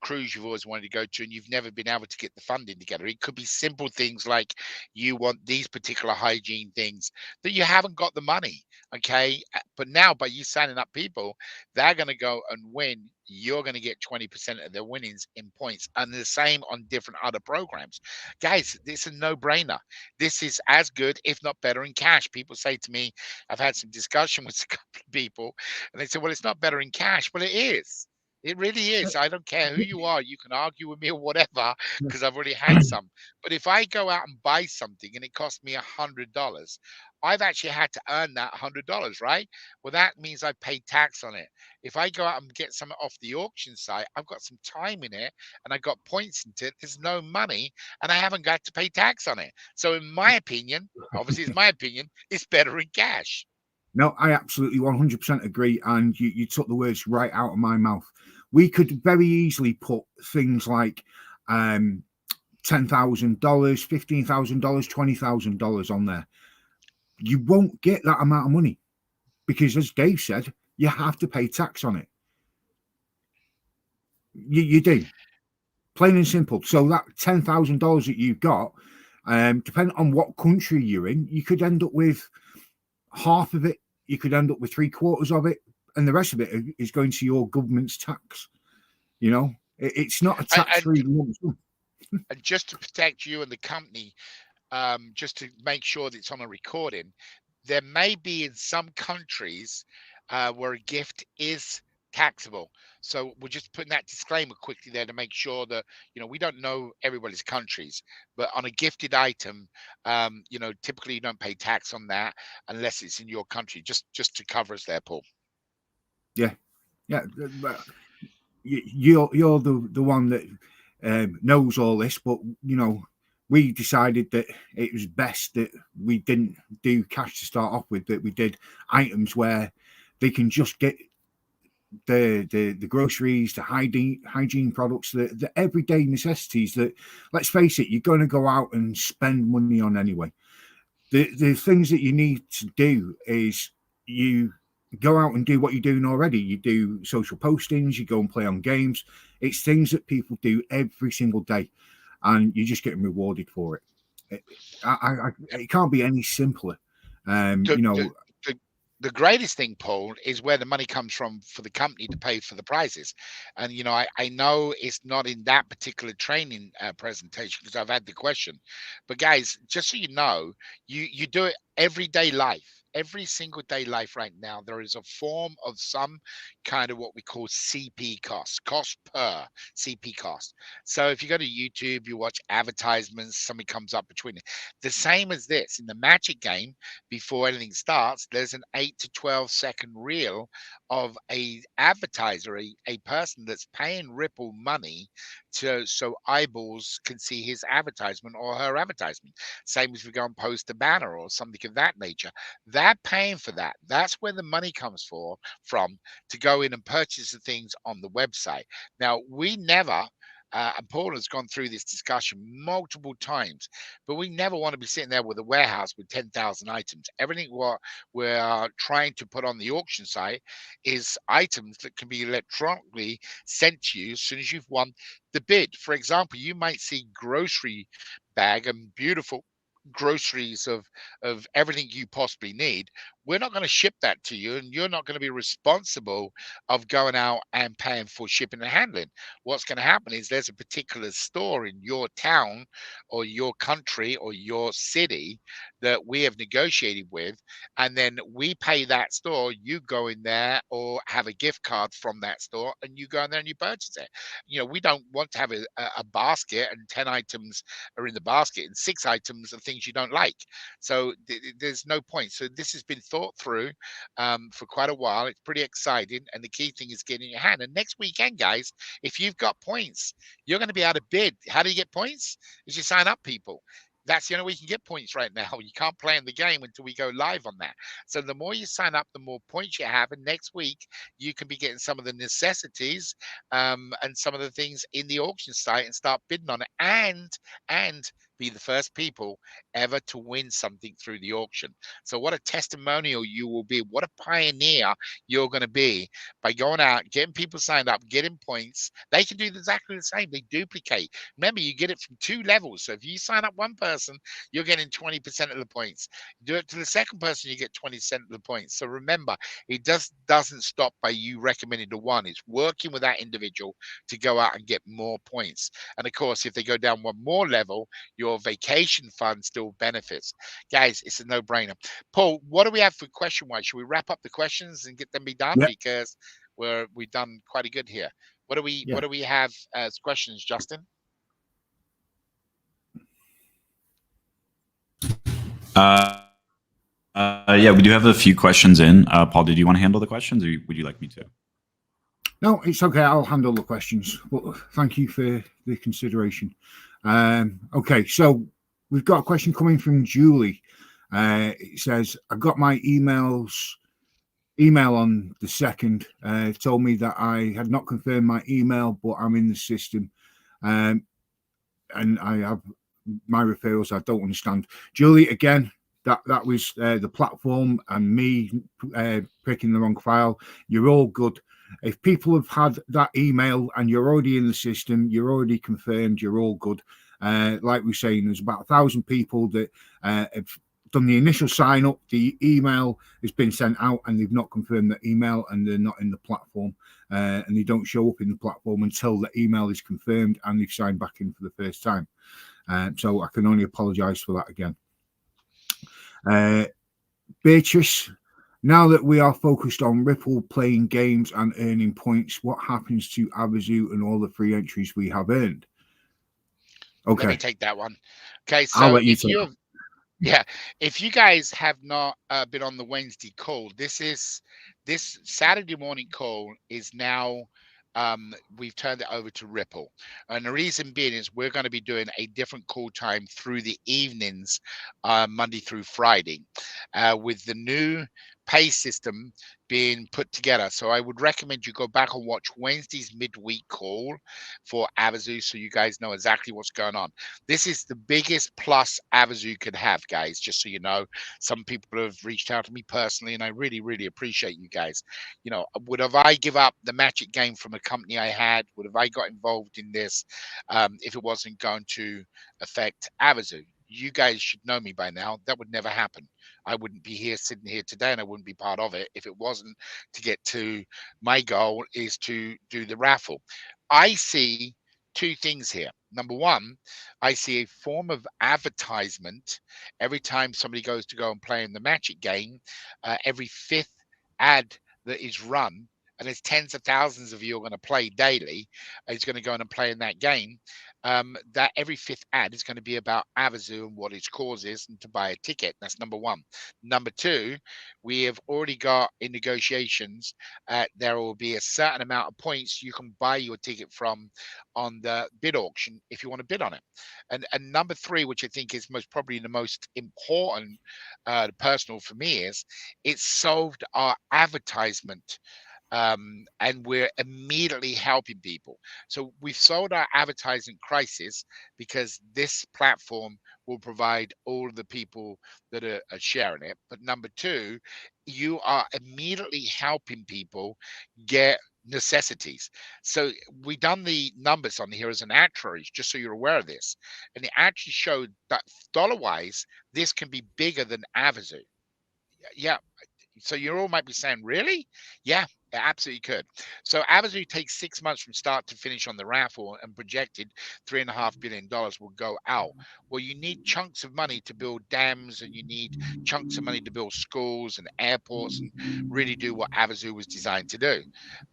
cruise you've always wanted to go to and you've never been able to get the funding together. It could be simple things like you want these particular hygiene things that you haven't got the money. Okay. But now by you signing up people, they're going to go and win. You're going to get 20% of their winnings in points. And the same on different other programs. Guys, this is a no-brainer. This is as good, if not better, in cash. People say to me, I've had some discussion with a couple of people and they say, well, it's not better in cash. Well, it is. It really is. I don't care who you are. You can argue with me or whatever, because I've already had some. But if I go out and buy something and it costs me $100, I've actually had to earn that $100, right? Well, that means I pay tax on it. If I go out and get something off the auction site, I've got some time in it and I got points into it. There's no money and I haven't got to pay tax on it. So in my opinion, obviously it's my opinion, it's better in cash. no, I absolutely 100% agree. And you took the words right out of my mouth. We could very easily put things like $10,000, $15,000, $20,000 on there. You won't get that amount of money because, as Dave said, you have to pay tax on it. You do, plain and simple. So that $10,000 that you've got, depending on what country you're in, you could end up with half of it. You could end up with 3/4 of it, and the rest of it is going to your government's tax. It's not a tax-free lump sum. And just to protect you and the company, just to make sure that it's on a recording, there may be in some countries where a gift is taxable. So we're just putting that disclaimer quickly there to make sure that, we don't know everybody's countries, but on a gifted item, typically you don't pay tax on that unless it's in your country, just to cover us there, Paul. Yeah. But you're the one that knows all this, but we decided that it was best that we didn't do cash to start off with, that we did items where they can just get the groceries, the hygiene products, the everyday necessities that, let's face it, you're going to go out and spend money on anyway. The things that you need to do is you go out and do what you're doing already. You do social postings, you go and play on games. It's things that people do every single day, and you're just getting rewarded for it. It can't be any simpler. The greatest thing, Paul, is where the money comes from for the company to pay for the prizes. And, I know it's not in that particular training presentation because I've had the question. But guys, just so you know, you do it everyday life. Every single day life right now, there is a form of some kind of what we call CP cost per CP cost. So if you go to YouTube, you watch advertisements, something comes up between it. The same as this in the Magic game, before anything starts, there's an 8 to 12-second reel of a advertiser, a person that's paying Ripple money so eyeballs can see his advertisement or her advertisement. Same as we go and post a banner or something of that nature. They're paying for that. That's where the money comes from to go in and purchase the things on the website. Now, we never, and Paul has gone through this discussion multiple times, but we never want to be sitting there with a warehouse with 10,000 items. Everything what we're trying to put on the auction site is items that can be electronically sent to you as soon as you've won the bid. For example, you might see grocery bag and beautiful groceries of everything you possibly need. We're not going to ship that to you, and you're not going to be responsible of going out and paying for shipping and handling. What's going to happen is there's a particular store in your town or your country or your city that we have negotiated with, and then we pay that store. You go in there or have a gift card from that store, and you go in there and you purchase it. We don't want to have a basket and 10 items are in the basket and 6 items of things you don't like. So there's no point. So this has been thought through for quite a while. It's pretty exciting, and the key thing is getting your hand. And next weekend, guys, if you've got points, you're going to be able to bid. How do you get points? Is you sign up, people. That's the only way you can get points right now. You can't play in the game until we go live on that. So the more you sign up, the more points you have. And next week, you can be getting some of the necessities and some of the things in the auction site and start bidding on it, and be the first people ever to win something through the auction. So what a testimonial you will be. What a pioneer you're going to be by going out, getting people signed up, getting points. They can do exactly the same. They duplicate. Remember, you get it from 2 levels. So if you sign up one person, you're getting 20% of the points. Do it to the second person, you get 20% of the points. So remember, it doesn't stop by you recommending to one. It's working with that individual to go out and get more points. And of course, if they go down one more level, your vacation fund still benefits. Guys, it's a no-brainer. Paul, what do we have for question-wise? Should we wrap up the questions and get them be done? Yeah. Because we've done quite a good here. What do we have as questions, Justin? Yeah, we do have a few questions in. Paul, did you want to handle the questions, or would you like me to? No, it's okay. I'll handle the questions. But thank you for the consideration. Okay, so we've got a question coming from Julie. It says, I got my email on the 2nd. It told me that I had not confirmed my email, but I'm in the system. And I have my referrals. I don't understand. Julie, again, that was the platform and me picking the wrong file. You're all good. If people have had that email and you're already in the system, you're already confirmed, you're all good. Like we're saying, there's about 1,000 people that have done the initial sign up. The email has been sent out and they've not confirmed the email, and they're not in the platform, and they don't show up in the platform until the email is confirmed and they've signed back in for the first time. So I can only apologize for that again. Beatrice, now that we are focused on Ripple playing games and earning points, what happens to Abazoo and all the free entries we have earned? Okay, let me take that one. Okay, so I'll let you if you guys have not been on the Wednesday call, this Saturday morning call is now we've turned it over to Ripple, and the reason being is we're going to be doing a different call time through the evenings, Monday through Friday, with the new pay system being put together. So I would recommend you go back and watch Wednesday's midweek call for Abazoo, so you guys know exactly what's going on. This is the biggest plus Abazoo could have, guys, just so you know. Some people have reached out to me personally, and I really, really appreciate you guys. Would have I give up the Magic game from a company I had? Would have I got involved in this if it wasn't going to affect Abazoo? You guys should know me by now. That would never happen. I wouldn't be here sitting here today, and I wouldn't be part of it if it wasn't to get to my goal is to do the raffle. I see 2 things here. Number one, I see a form of advertisement every time somebody goes to go and play in the Magic game. Every 5th ad that is run, and there's tens of thousands of you are going to play daily, is going to go in and play in that game. that every fifth ad is going to be about Avazu and what its cause is and to buy a ticket. That's number one. Number two, we have already got in negotiations, there will be a certain amount of points you can buy your ticket from on the bid auction if you want to bid on it. And number three, which I think is most probably the most important, personal for me, is it solved our advertisement, and we're immediately helping people. So we've solved our advertising crisis because this platform will provide all of the people that are sharing it. But number two, you are immediately helping people get necessities. So we done the numbers on here as an actuary, just so you're aware of this, and it actually showed that dollar wise, this can be bigger than Avazu. Yeah, so you all might be saying, really? Yeah, it absolutely could. So Avazu takes 6 months from start to finish on the raffle, and projected $3.5 billion will go out. Well, you need chunks of money to build dams, and you need chunks of money to build schools and airports and really do what Avazu was designed to do.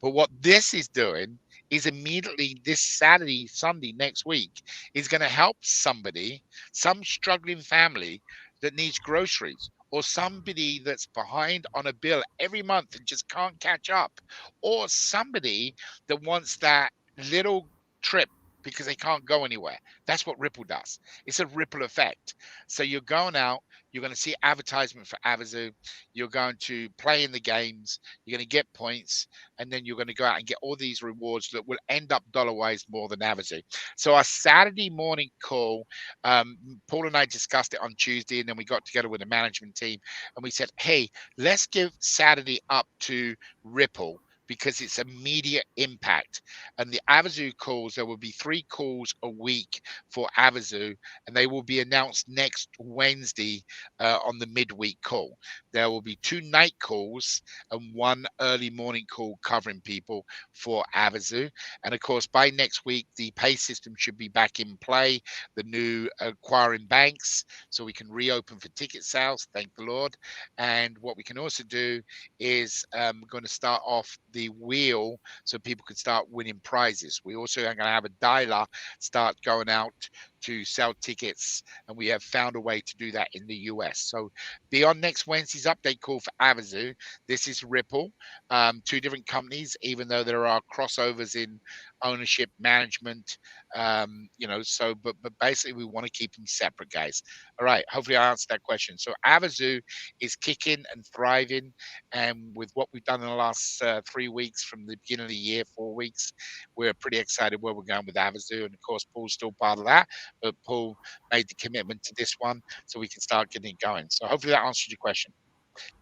But what this is doing is immediately this Saturday, Sunday, next week, is going to help somebody, some struggling family that needs groceries, or somebody that's behind on a bill every month and just can't catch up, or somebody that wants that little trip because they can't go anywhere. That's what Ripple does. It's a ripple effect. So you're going out, you're going to see advertisement for Avazu, you're going to play in the games, you're going to get points, and then you're going to go out and get all these rewards that will end up dollar-wise more than Avazu. So our Saturday morning call, Paul and I discussed it on Tuesday, and then we got together with the management team and we said, hey, let's give Saturday up to Ripple because it's immediate impact. And the Avazu calls, there will be 3 calls a week for Avazu, and they will be announced next Wednesday on the midweek call. There will be 2 night calls and 1 early morning call covering people for Avazu. And of course, by next week, the pay system should be back in play, the new acquiring banks, so we can reopen for ticket sales, thank the Lord. And what we can also do is going to start off the wheel so people can start winning prizes. We also are going to have a dialer start going out to sell tickets, and we have found a way to do that in the US. So be on next Wednesday's update call for Avazu. This is Ripple, 2 different companies, even though there are crossovers in ownership, management, so but basically we want to keep them separate, guys. All right, hopefully I answered that question. So Avazu is kicking and thriving, and with what we've done in the last 3 weeks from the beginning of the year, 4 weeks, we're pretty excited where we're going with Avazu. And of course, Paul's still part of that, but Paul made the commitment to this one so we can start getting it going. So hopefully that answered your question.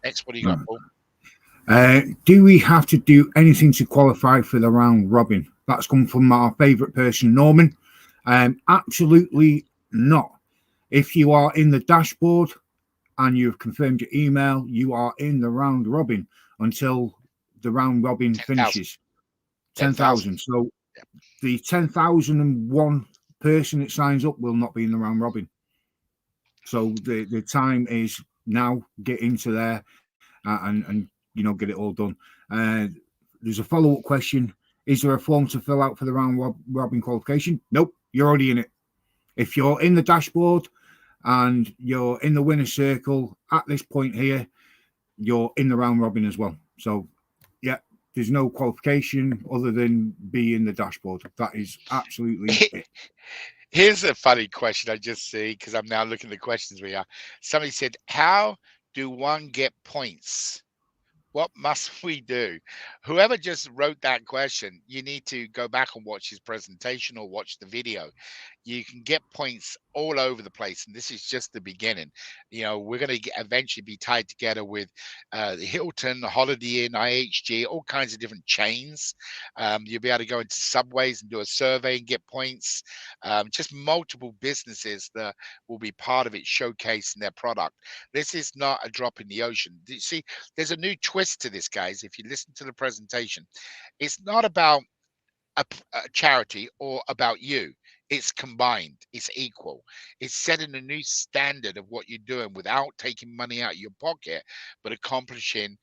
Next, what do you got, Paul? Do we have to do anything to qualify for the round robin? That's come from our favourite person, Norman. Absolutely not. If you are in the dashboard and you've confirmed your email, you are in the round robin until the round robin 10,000. finishes. 10,000. 10,000. So the 10,001 person that signs up will not be in the round robin. So the time is now. Get into there and get it all done. There's a follow-up question. Is there a form to fill out for the round robin qualification? Nope, you're already in it. If you're in the dashboard and you're in the winner's circle at this point here, you're in the round robin as well. So yeah, there's no qualification other than be in the dashboard. That is absolutely it. Here's a funny question I just see, because I'm now looking at the questions we are. Somebody said, how do one get points? What must we do? Whoever just wrote that question, you need to go back and watch his presentation or watch the video. You can get points all over the place, and this is just the beginning. We're going to eventually be tied together with the Hilton, Holiday Inn, IHG, all kinds of different chains. You'll be able to go into Subways and do a survey and get points. Just multiple businesses that will be part of it, showcasing their product. This is not a drop in the ocean. You see, there's a new twist to this, guys. If you listen to the presentation, it's not about a charity or about you. It's combined, it's equal. It's setting a new standard of what you're doing without taking money out of your pocket, but accomplishing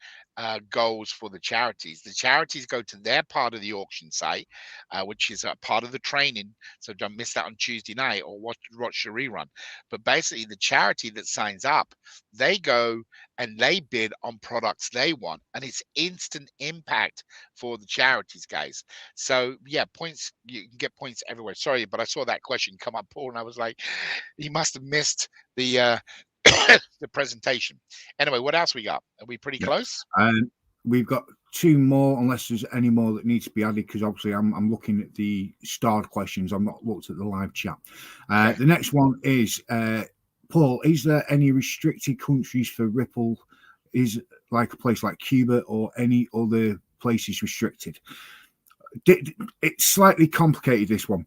goals for the charities. The charities go to their part of the auction site, which is a part of the training. So don't miss that on Tuesday night or watch the rerun. But basically, the charity that signs up, they go and they bid on products they want, and it's instant impact for the charities, guys. So yeah, points, you can get points everywhere. Sorry, but I saw that question come up, Paul, and I was like, he must have missed the the presentation. Anyway, what else we got? Are we pretty close? We've got two more, unless there's any more that needs to be added, because obviously I'm looking at the starred questions. I've not looked at the live chat. Okay. The next one is, Paul, is there any restricted countries for Ripple? Is like a place like Cuba or any other places restricted? It's slightly complicated, this one.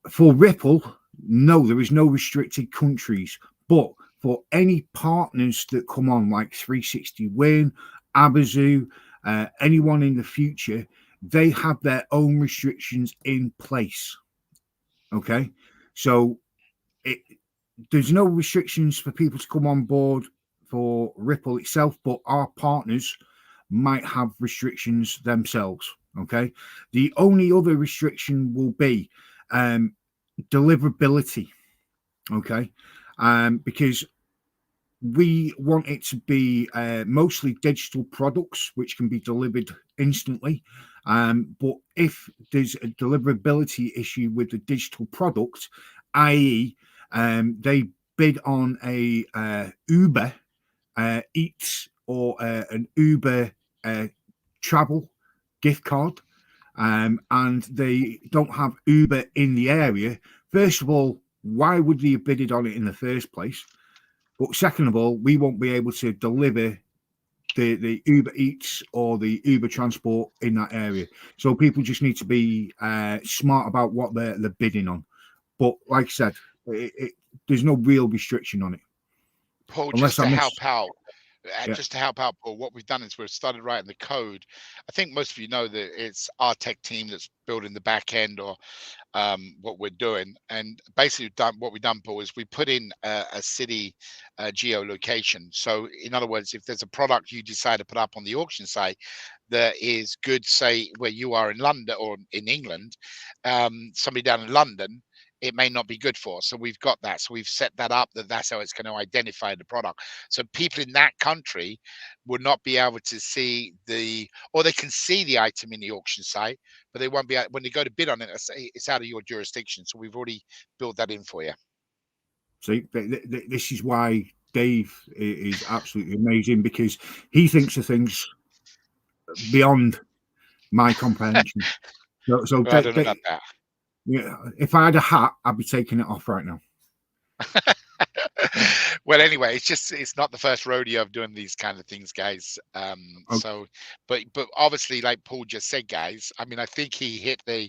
For Ripple, no, there is no restricted countries, but for any partners that come on, like 360 Win, Abazu, anyone in the future, they have their own restrictions in place. Okay, so there's no restrictions for people to come on board for Ripple itself, but our partners might have restrictions themselves. Okay, the only other restriction will be deliverability. Okay, because we want it to be mostly digital products which can be delivered instantly. But if there's a deliverability issue with the digital product, i.e., they bid on a Uber Eats or an Uber travel gift card, and they don't have Uber in the area, first of all, why would they have bidded on it in the first place? But second of all, we won't be able to deliver the Uber Eats or the Uber transport in that area. So people just need to be smart about what they're bidding on. But like I said, there's no real restriction on it. Paul, just to help out, Paul, what we've done is we've started writing the code. I think most of you know that it's our tech team that's building the back end or what we're doing. And basically what we've done, Paul, is we put in a city geolocation. So in other words, if there's a product you decide to put up on the auction site that is good, say where you are in London or in England, somebody down in London, it may not be good for. So we've got that. So we've set that up that's how it's going to identify the product. So people in that country would not be able to see or they can see the item in the auction site, but they won't be able, when they go to bid on it, it's out of your jurisdiction. So we've already built that in for you. See, this is why Dave is absolutely amazing, because he thinks of things beyond my comprehension. So I don't know about that. Yeah, if I had a hat, I'd be taking it off right now. Well, anyway, it's not the first rodeo of doing these kind of things, guys. Okay. So, but obviously, like Paul just said, guys, I mean, I think he hit the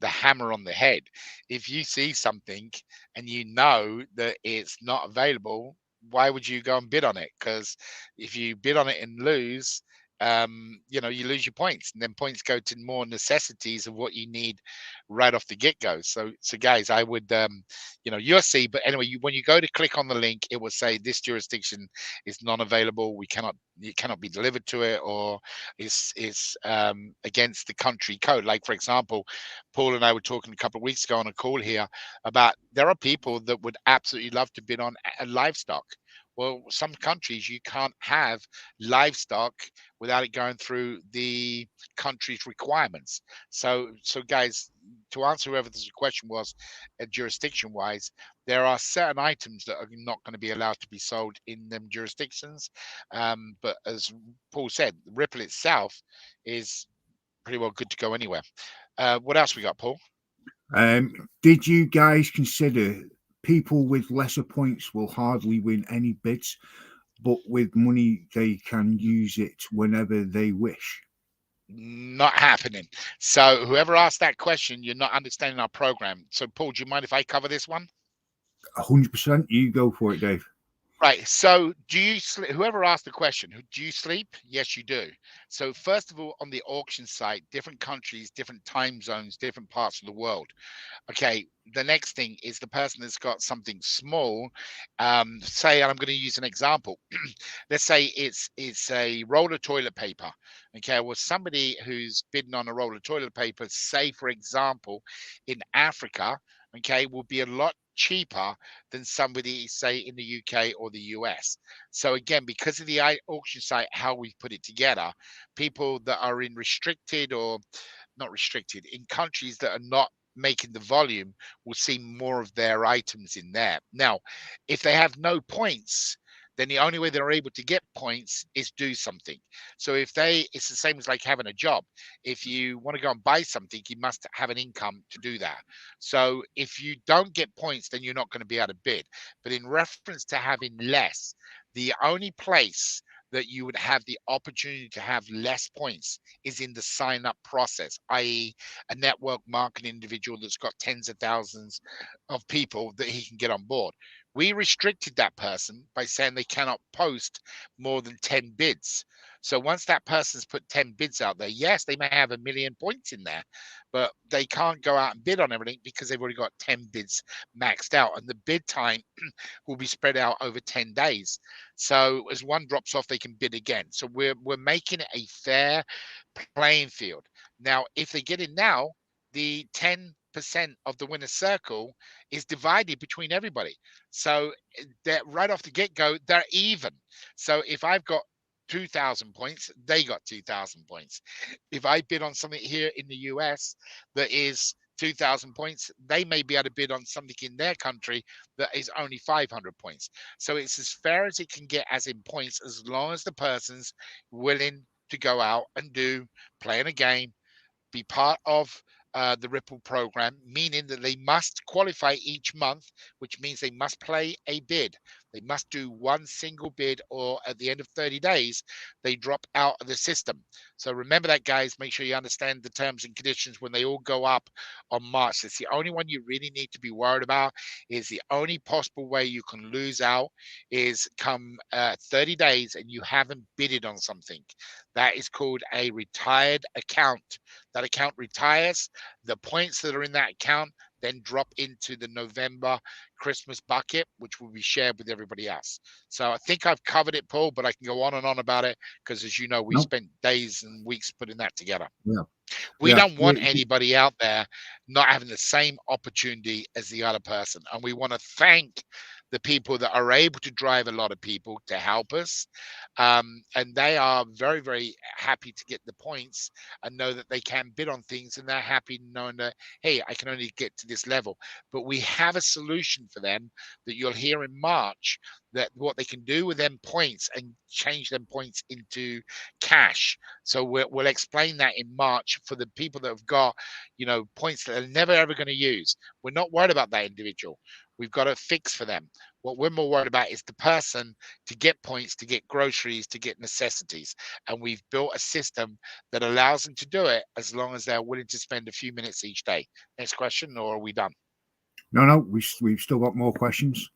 hammer on the head. If you see something and you know that it's not available, why would you go and bid on it? Because if you bid on it and lose, you lose your points, and then points go to more necessities of what you need right off the get-go. So guys, I would you'll see, but anyway, when you go to click on the link, it will say this jurisdiction is non-available, it cannot be delivered to it, or it's against the country code. Like, for example, Paul and I were talking a couple of weeks ago on a call here about there are people that would absolutely love to bid on livestock. Well, some countries you can't have livestock without it going through the country's requirements. So guys, to answer whoever this question was, jurisdiction-wise, there are certain items that are not going to be allowed to be sold in them jurisdictions. But as Paul said, Ripple itself is pretty well good to go anywhere. What else we got, Paul? Did you guys consider people with lesser points will hardly win any bids, but with money they can use it whenever they wish? Not happening. So whoever asked that question, you're not understanding our program. So Paul, do you mind if I cover this one? 100%. You go for it, Dave. Right. So do you sleep? Whoever asked the question, do you sleep? Yes, you do. So first of all, on the auction site, different countries, different time zones, different parts of the world. Okay, the next thing is the person that's got something small. Say, and I'm going to use an example. Let's say it's a roll of toilet paper. Okay, well, somebody who's bidding on a roll of toilet paper, say for example, in Africa, okay, will be a lot cheaper than somebody say in the UK or the US. So again, because of the auction site, how we put it together, people that are in restricted or not restricted in countries that are not making the volume will see more of their items in there. Now, if they have no points, then the only way they're able to get points is do something. So if they, it's the same as like having a job. If you want to go and buy something, you must have an income to do that. So if you don't get points, then you're not going to be able to bid. But in reference to having less, the only place that you would have the opportunity to have less points is in the sign up process, i.e., a network marketing individual that's got tens of thousands of people that he can get on board. We restricted that person by saying they cannot post more than 10 bids. So once that person's put 10 bids out there, yes, they may have 1,000,000 points in there, but they can't go out and bid on everything because they've already got 10 bids maxed out. And the bid time will be spread out over 10 days. So as one drops off, they can bid again. So we're making it a fair playing field. Now, if they get in now, the 10% of the winner's circle is divided between everybody. So that right off the get-go, they're even. So if I've got 2,000 points, they got 2,000 points. If I bid on something here in the US that is 2,000 points, they may be able to bid on something in their country that is only 500 points. So it's as fair as it can get as in points, as long as the person's willing to go out and playing a game, be part of the Ripple program, meaning that they must qualify each month, which means they must play a bid. They must do one single bid, or at the end of 30 days, they drop out of the system. So remember that, guys. Make sure you understand the terms and conditions when they all go up on March. That's the only one you really need to be worried about. Is the only possible way you can lose out is come 30 days and you haven't bidded on something. That is called a retired account. That account retires. The points that are in that account then drop into the November Christmas bucket, which will be shared with everybody else. So I think I've covered it, Paul, but I can go on and on about it because, as you know, we spent days and weeks putting that together. Yeah. We don't want anybody out there not having the same opportunity as the other person. And we want to thank the people that are able to drive a lot of people to help us. And they are very, very happy to get the points and know that they can bid on things, and they're happy knowing that, hey, I can only get to this level. But we have a solution for them that you'll hear in March, that what they can do with them points and change them points into cash. So we'll explain that in March for the people that have got, points that they're never ever going to use. We're not worried about that individual. We've got a fix for them. What we're more worried about is the person to get points, to get groceries, to get necessities. And we've built a system that allows them to do it as long as they're willing to spend a few minutes each day. Next question, or are we done? No, we've still got more questions.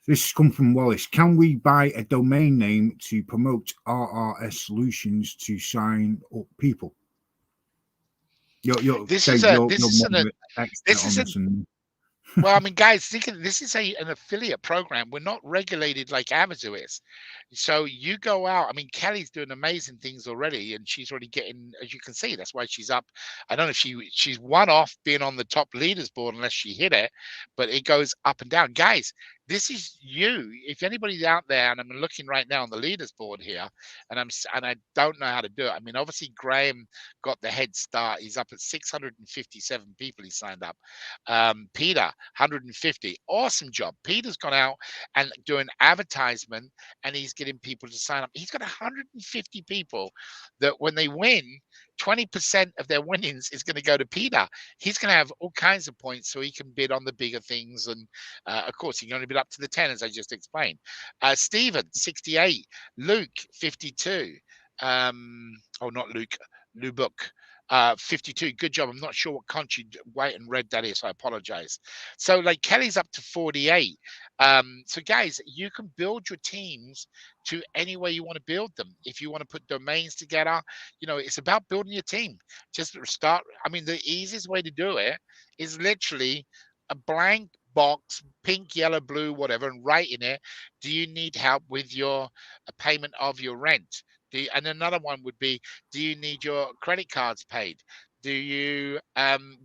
This has come from Wallace. Can we buy a domain name to promote RRS solutions to sign up people? This is well, I mean, guys, this is an affiliate program. We're not regulated like Amazon is. So you go out. I mean, Kelly's doing amazing things already, and she's already getting, as you can see, that's why she's up. I don't know if she's one off being on the top leaders board unless she hit it, but it goes up and down. Guys, this is you. If anybody's out there, and I'm looking right now on the leaders board here, and I don't know how to do it. I mean, obviously Graham got the head start. He's up at 657 people he signed up. Peter, 150. Awesome job. Peter's gone out and doing advertisement, and he's getting people to sign up. He's got 150 people that when they win, 20% of their winnings is going to go to Peter. He's going to have all kinds of points so he can bid on the bigger things. And of course, he can only bid up to the 10, as I just explained. Stephen, 68. Luke, 52. Not Luke, Lubuk. 52. Good job. I'm not sure what country, white and red that is, so I apologize. So like Kelly's up to 48. So guys, you can build your teams to any way you want to build them. If you want to put domains together, it's about building your team. Just start. I mean, the easiest way to do it is literally a blank box, pink, yellow, blue, whatever, and write in it, do you need help with your payment of your rent? And another one would be, do you need your credit cards paid? Do you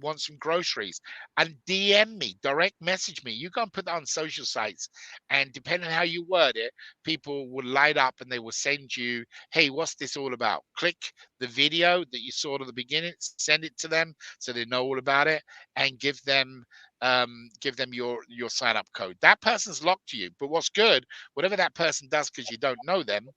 want some groceries? And DM me, direct message me. You go and put that on social sites, and depending on how you word it, people will light up and they will send you, hey, what's this all about? Click the video that you saw at the beginning, send it to them so they know all about it, and give them your sign up code. That person's locked to you. But what's good, whatever that person does, because you don't know them,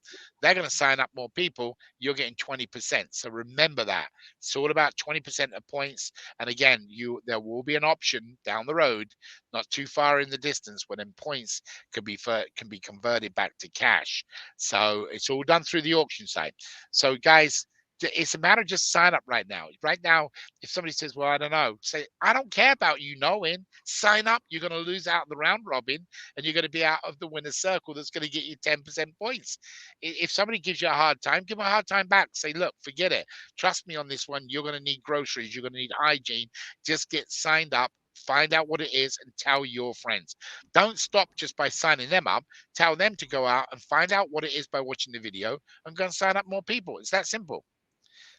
they're going to sign up more people. You're getting 20%. So remember that. It's all about 20% of points. And again, there will be an option down the road, not too far in the distance, when then points can be converted back to cash. So it's all done through the auction site. So guys, it's a matter of just sign up right now. Right now, if somebody says, well, I don't know, say, I don't care about you knowing. Sign up. You're going to lose out the round robin, and you're going to be out of the winner's circle that's going to get you 10% points. If somebody gives you a hard time, give them a hard time back. Say, look, forget it. Trust me on this one. You're going to need groceries. You're going to need hygiene. Just get signed up. Find out what it is and tell your friends. Don't stop just by signing them up. Tell them to go out and find out what it is by watching the video and go and sign up more people. It's that simple.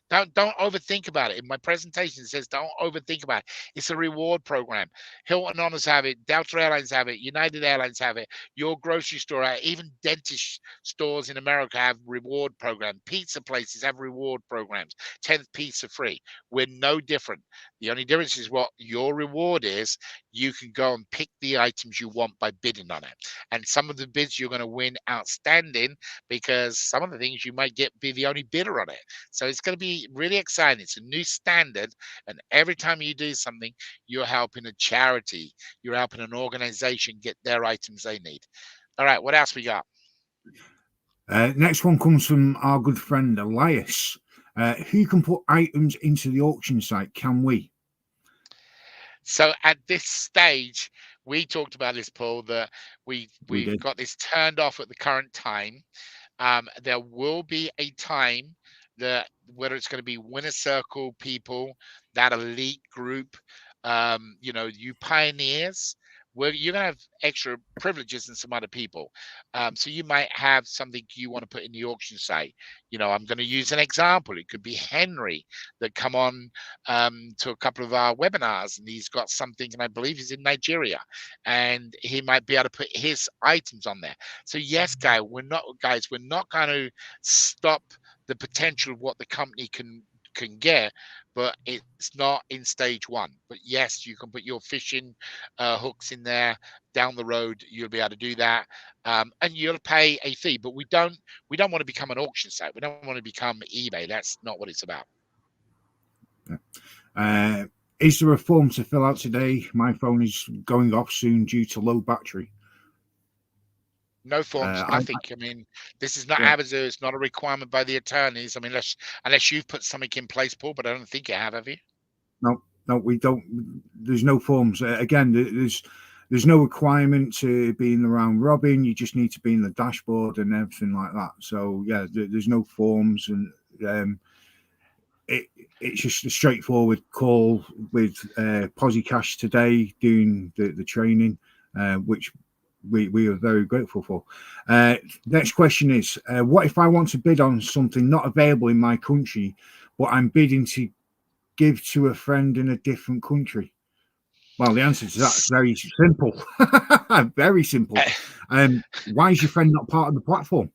Don't overthink about it. In my presentation, it says don't overthink about it. It's a reward program. Hilton Honors have it. Delta Airlines have it. United Airlines have it. Your grocery store, even dentist stores in America have reward programs. Pizza places have reward programs. 10th pizza free. We're no different. The only difference is what your reward is. You can go and pick the items you want by bidding on it. And some of the bids you're going to win outstanding, because some of the things you might be the only bidder on it. So it's going to be really exciting. It's a new standard, and every time you do something, you're helping a charity, you're helping an organization get their items they need. All right, what else we got? Next one comes from our good friend Elias. Who can put items into the auction site? Can we? So at this stage, we talked about this, Paul, that we've got this turned off at the current time. There will be a time that, whether it's going to be winner circle people, that elite group, you pioneers, where you're going to have extra privileges than some other people. So you might have something you want to put in the auction site. I'm going to use an example. It could be Henry that come on to a couple of our webinars, and he's got something, and I believe he's in Nigeria, and he might be able to put his items on there. So yes, we're not going to stop the potential of what the company can get, but it's not in stage one. But yes, you can put your fishing hooks in there. Down the road, you'll be able to do that, and you'll pay a fee. But we don't want to become an auction site. We don't want to become eBay. That's not what it's about. Is there a form to fill out today? My phone is going off soon due to low battery. No forms, nothing. I mean, this is not Abazoo. It's not a requirement by the attorneys. I mean, unless you've put something in place, Paul, but I don't think you have you? No, we don't. There's no forms. Again, there's no requirement to be in the round robin. You just need to be in the dashboard and everything like that. So yeah, there's no forms, and it's just a straightforward call with Posi Cash today doing the training, which we are very grateful for. Next question is, what if I want to bid on something not available in my country, but I'm bidding to give to a friend in a different country? Well, the answer to that's very simple. Very simple. Why is your friend not part of the platform?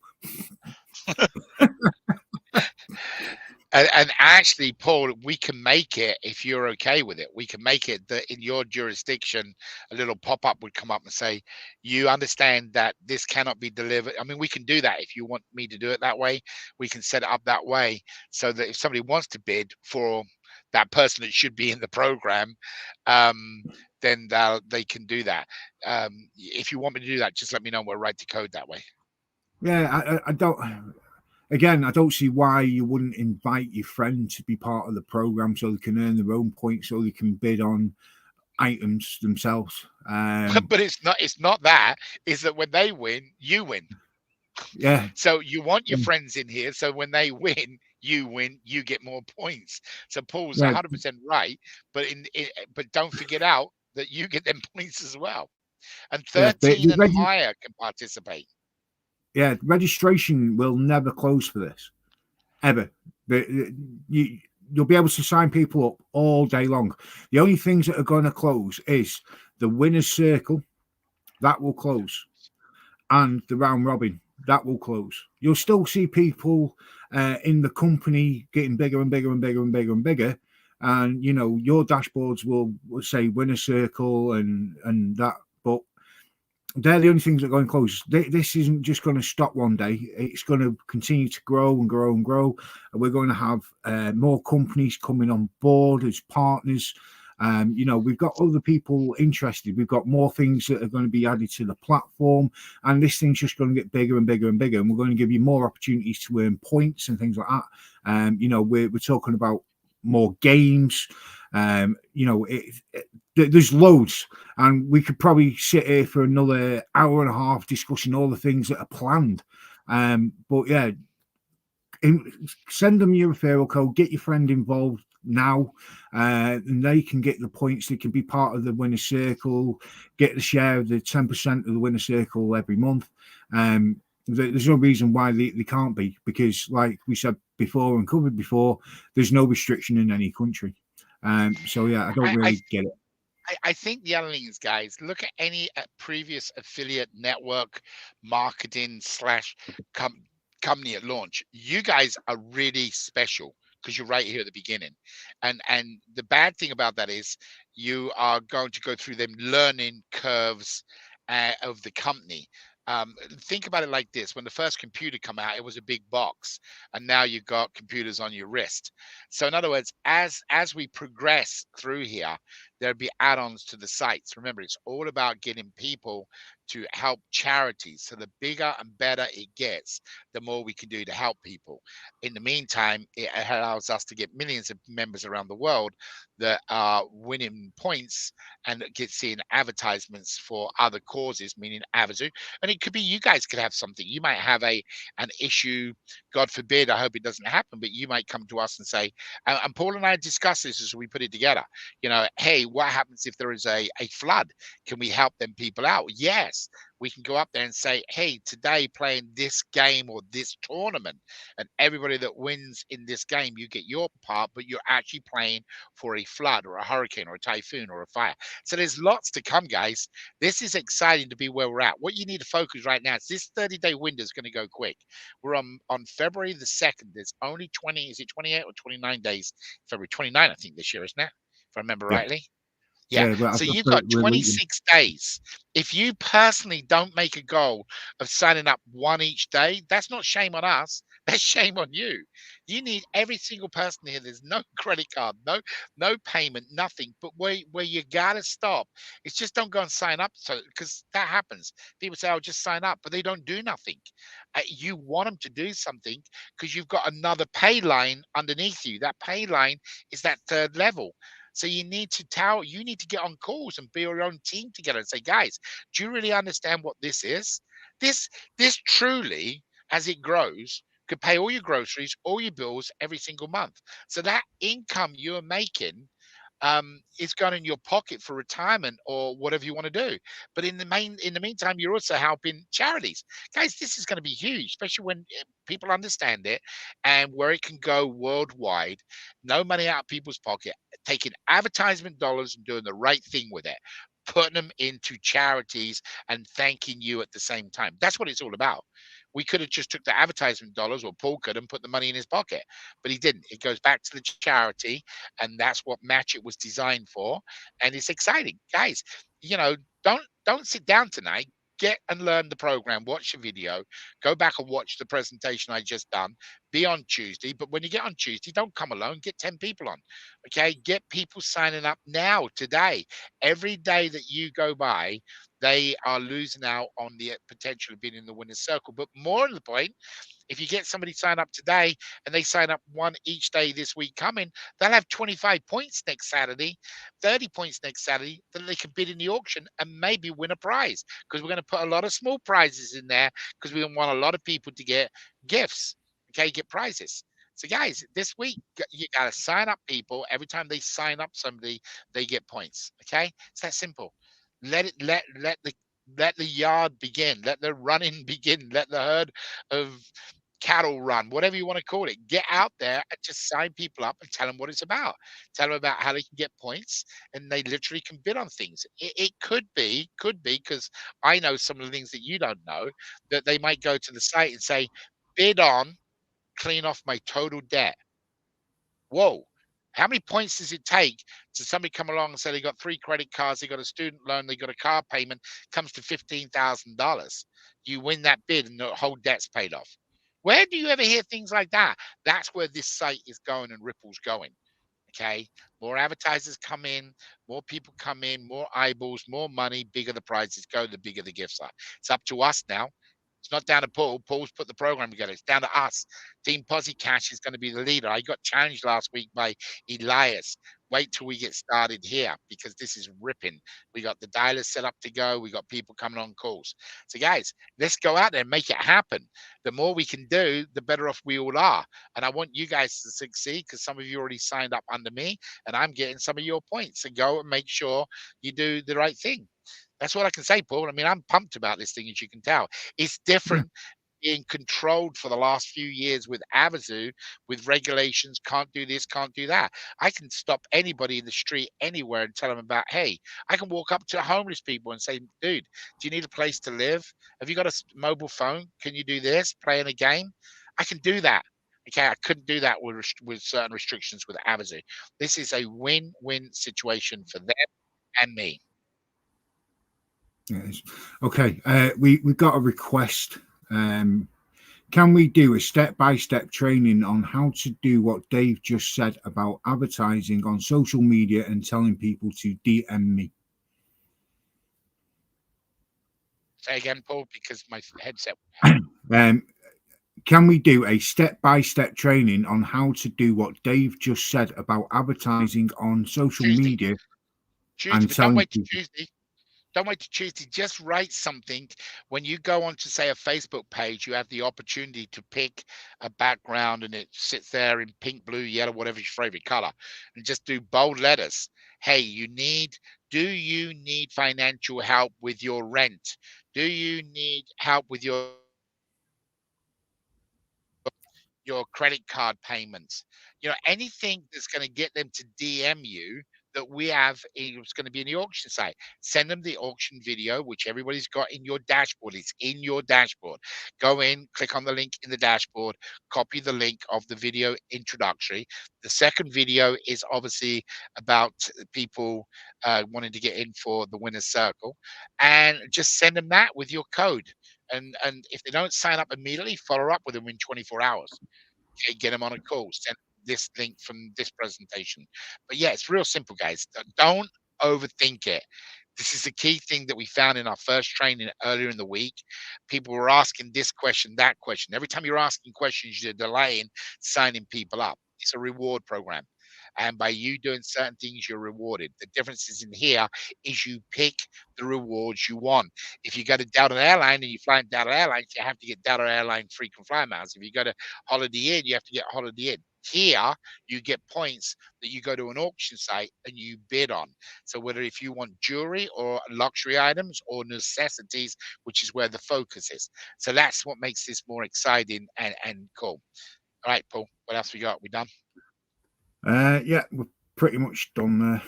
And actually, Paul, we can make it, if you're okay with it, we can make it that in your jurisdiction, a little pop-up would come up and say, you understand that this cannot be delivered. I mean, we can do that. If you want me to do it that way, we can set it up that way, so that if somebody wants to bid for that person that should be in the program, then they can do that. If you want me to do that, just let me know. We'll write the code that way. Yeah, I don't. Again, I don't see why you wouldn't invite your friend to be part of the program so they can earn their own points, so they can bid on items themselves. But it's not that. Is that when they win, you win. Yeah. So you want your Mm. friends in here. So when they win, you get more points. So Paul's Yeah. 100% right. But don't forget out that you get them points as well. And Yeah. 13 and higher can participate. Yeah. Registration will never close for this ever. You'll be able to sign people up all day long. The only things that are going to close is the winner's circle. That will close, and the round robin that will close. You'll still see people in the company getting bigger and bigger and bigger and bigger and bigger, and your dashboards will say winner circle and that, but they're the only things that are going close. This isn't just going to stop one day. It's going to continue to grow and grow and grow. And we're going to have more companies coming on board as partners. We've got other people interested. We've got more things that are going to be added to the platform. And this thing's just going to get bigger and bigger and bigger. And we're going to give you more opportunities to earn points and things like that. We're talking about more games. There's loads, and we could probably sit here for another hour and a half discussing all the things that are planned. But yeah, send them your referral code, get your friend involved now, and they can get the points. They can be part of the winner circle, get the share of the 10% of the winner circle every month. There's no reason why they can't be, because like we said before and covered before, there's no restriction in any country. So yeah, I don't really get it. I think the other thing is, guys, look at any previous affiliate network marketing slash company at launch. You guys are really special because you're right here at the beginning. And the bad thing about that is you are going to go through them learning curves of the company. Think about it like this: when the first computer come out, it was a big box, and now you've got computers on your wrist. So in other words, as we progress through here, there'll be add-ons to the sites. Remember, it's all about getting people to help charities. So the bigger and better it gets, the more we can do to help people. In the meantime, it allows us to get millions of members around the world that are winning points and get seeing advertisements for other causes, meaning Avazu. And it could be you guys could have something. You might have an issue, God forbid, I hope it doesn't happen, but you might come to us and say, and Paul and I discussed this as we put it together, hey, what happens if there is a flood? Can we help them people out? Yes, we can go up there and say, hey, today playing this game or this tournament, and everybody that wins in this game, you get your part, but you're actually playing for a flood or a hurricane or a typhoon or a fire. So there's lots to come, guys. This is exciting to be where we're at. What you need to focus right now is this 30-day window is going to go quick. We're on February the 2nd. There's only 28 or 29 days? February 29, I think, this year, isn't it? If I remember Yeah. rightly. Yeah. Well, So you've got 26 days. If you personally don't make a goal of signing up one each day, that's not shame on us. That's shame on you. You need every single person here. There's no credit card, no payment, nothing. But where you gotta stop, it's just don't go and sign up. So because that happens. People say, "I'll just sign up," but they don't do nothing. You want them to do something because you've got another pay line underneath you. That pay line is that third level. So you need to get on calls and build your own team together and say, guys, do you really understand what this is? This truly, as it grows, could pay all your groceries, all your bills every single month. So that income you're making is going in your pocket for retirement or whatever you want to do. But in the meantime, you're also helping charities. Guys, this is going to be huge, especially when people understand it and where it can go worldwide. No money out of people's pocket, taking advertisement dollars and doing the right thing with it, putting them into charities and thanking you at the same time. That's what it's all about. We could have just took the advertisement dollars, or Paul could, and put the money in his pocket, but he didn't. It goes back to the charity, and that's what Match It was designed for. And it's exciting, guys. You know, don't sit down tonight. Get and learn the program. Watch the video. Go back and watch the presentation I just done. Be on Tuesday, but when you get on Tuesday, don't come alone. Get 10 people on. Okay, get people signing up now, today. Every day that you go by, they are losing out on the potential of being in the winner's circle. But more to the point, If you get somebody sign up today and they sign up one each day this week coming, they'll have 25 points next Saturday, 30 points next Saturday that they can bid in the auction and maybe win a prize, because we're going to put a lot of small prizes in there because we want a lot of people to get gifts, okay, get prizes. So guys, this week you got to sign up people. Every time they sign up somebody, they get points, okay? It's that simple. Let the yard begin. Let the running begin. Let the herd of cattle run, whatever you want to call it. Get out there and just sign people up and tell them what it's about. Tell them about how they can get points, and they literally can bid on things. It could be, because I know some of the things that you don't know, that they might go to the site and say, bid on clean off my total debt. Whoa. How many points does it take to somebody come along and say they got 3 credit cards, they got a student loan, they got a car payment, comes to $15,000? You win that bid and the whole debt's paid off. Where do you ever hear things like that? That's where this site is going and Ripple's going. Okay. More advertisers come in, more people come in, more eyeballs, more money, bigger the prizes go, the bigger the gifts are. It's up to us now. It's not down to Paul. Paul's put the program together. It's down to us. Team Posse Cash is going to be the leader. I got challenged last week by Elias. Wait till we get started here, because this is ripping. We got the dialers set up to go. We got people coming on calls. So guys, let's go out there and make it happen. The more we can do, the better off we all are. And I want you guys to succeed, because some of you already signed up under me and I'm getting some of your points. So go and make sure you do the right thing. That's what I can say, Paul. I mean, I'm pumped about this thing, as you can tell. It's different being controlled for the last few years with Avazu, with regulations, can't do this, can't do that. I can stop anybody in the street anywhere and tell them about, hey, I can walk up to homeless people and say, dude, do you need a place to live? Have you got a mobile phone? Can you do this? Playing a game? I can do that. Okay, I couldn't do that with certain restrictions with Avazu. This is a win-win situation for them and me. Yes. Okay. We've got a request. Can we do a step-by-step training on how to do what Dave just said about advertising on social media and telling people to DM me? Say again, Paul, because my headset. Can we do a step-by-step training on how to do what Dave just said about advertising on social media? Tuesday, but don't wait to Tuesday. Don't wait to Tuesday. Just write something. When you go onto, say, a Facebook page, you have the opportunity to pick a background and it sits there in pink, blue, yellow, whatever your favorite color, and just do bold letters. Hey, do you need financial help with your rent? Do you need help with your credit card payments? Anything that's going to get them to DM you that we have, it's going to be in the auction site. Send them the auction video, which everybody's got in your dashboard. It's in your dashboard. Go in, click on the link in the dashboard, copy the link of the video introductory. The second video is obviously about people wanting to get in for the winner's circle, and just send them that with your code. And if they don't sign up immediately, follow up with them in 24 hours. Okay, get them on a call. Send this link from this presentation. But yeah, it's real simple, guys. Don't overthink it. This is the key thing that we found in our first training earlier in the week. People were asking this question, that question. Every time you're asking questions, you're delaying signing people up. It's a reward program. And by you doing certain things, you're rewarded. The difference is in here is you pick the rewards you want. If you go to Delta Airline and you fly in Delta Airlines, you have to get Delta Airline frequent flyer miles. If you go to Holiday Inn, you have to get Holiday Inn. Here, you get points that you go to an auction site and you bid on. So whether if you want jewelry or luxury items or necessities, which is where the focus is. So that's what makes this more exciting and cool. All right, Paul, what else we got? We done? Yeah, we're pretty much done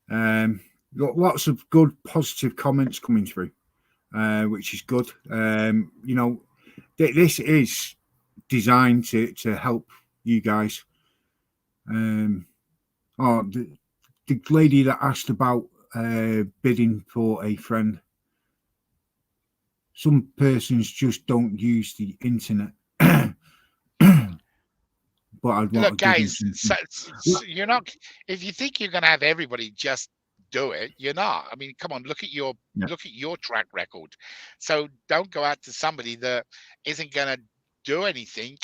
there. Got lots of good positive comments coming through, which is good. This is designed to help you guys. The lady that asked about bidding for a friend. Some persons just don't use the internet. But I'd want Look, guys, you're not. If you think you're going to have everybody just do it, you're not. I mean, come on, look at your track record. So don't go out to somebody that isn't going to do anything,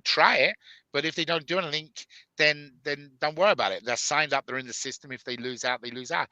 try it. But if they don't do anything, then don't worry about it. They're signed up. They're in the system. If they lose out, they lose out.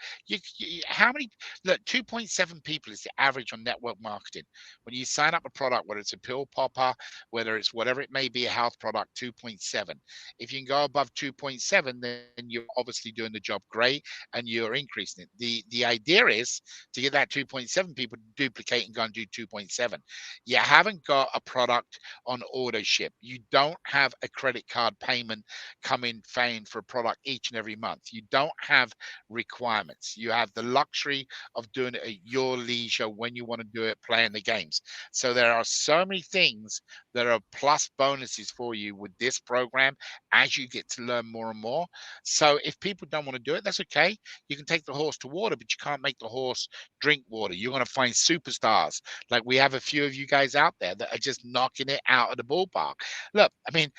How many? Look, 2.7 people is the average on network marketing. When you sign up a product, whether it's a pill popper, whether it's whatever it may be, a health product, 2.7. If you can go above 2.7, then you're obviously doing the job great and you're increasing it. The idea is to get that 2.7 people to duplicate and go and do 2.7. You haven't got a product on auto ship. You don't have a credit card payment coming paying for a product each and every month. You don't have requirements. You have the luxury of doing it at your leisure when you want to do it, playing the games. So there are so many things that are plus bonuses for you with this program as you get to learn more and more. So if people don't want to do it, that's okay. You can take the horse to water, but you can't make the horse drink water. You're going to find superstars. Like we have a few of you guys out there that are just knocking it out of the ballpark. Look, I mean,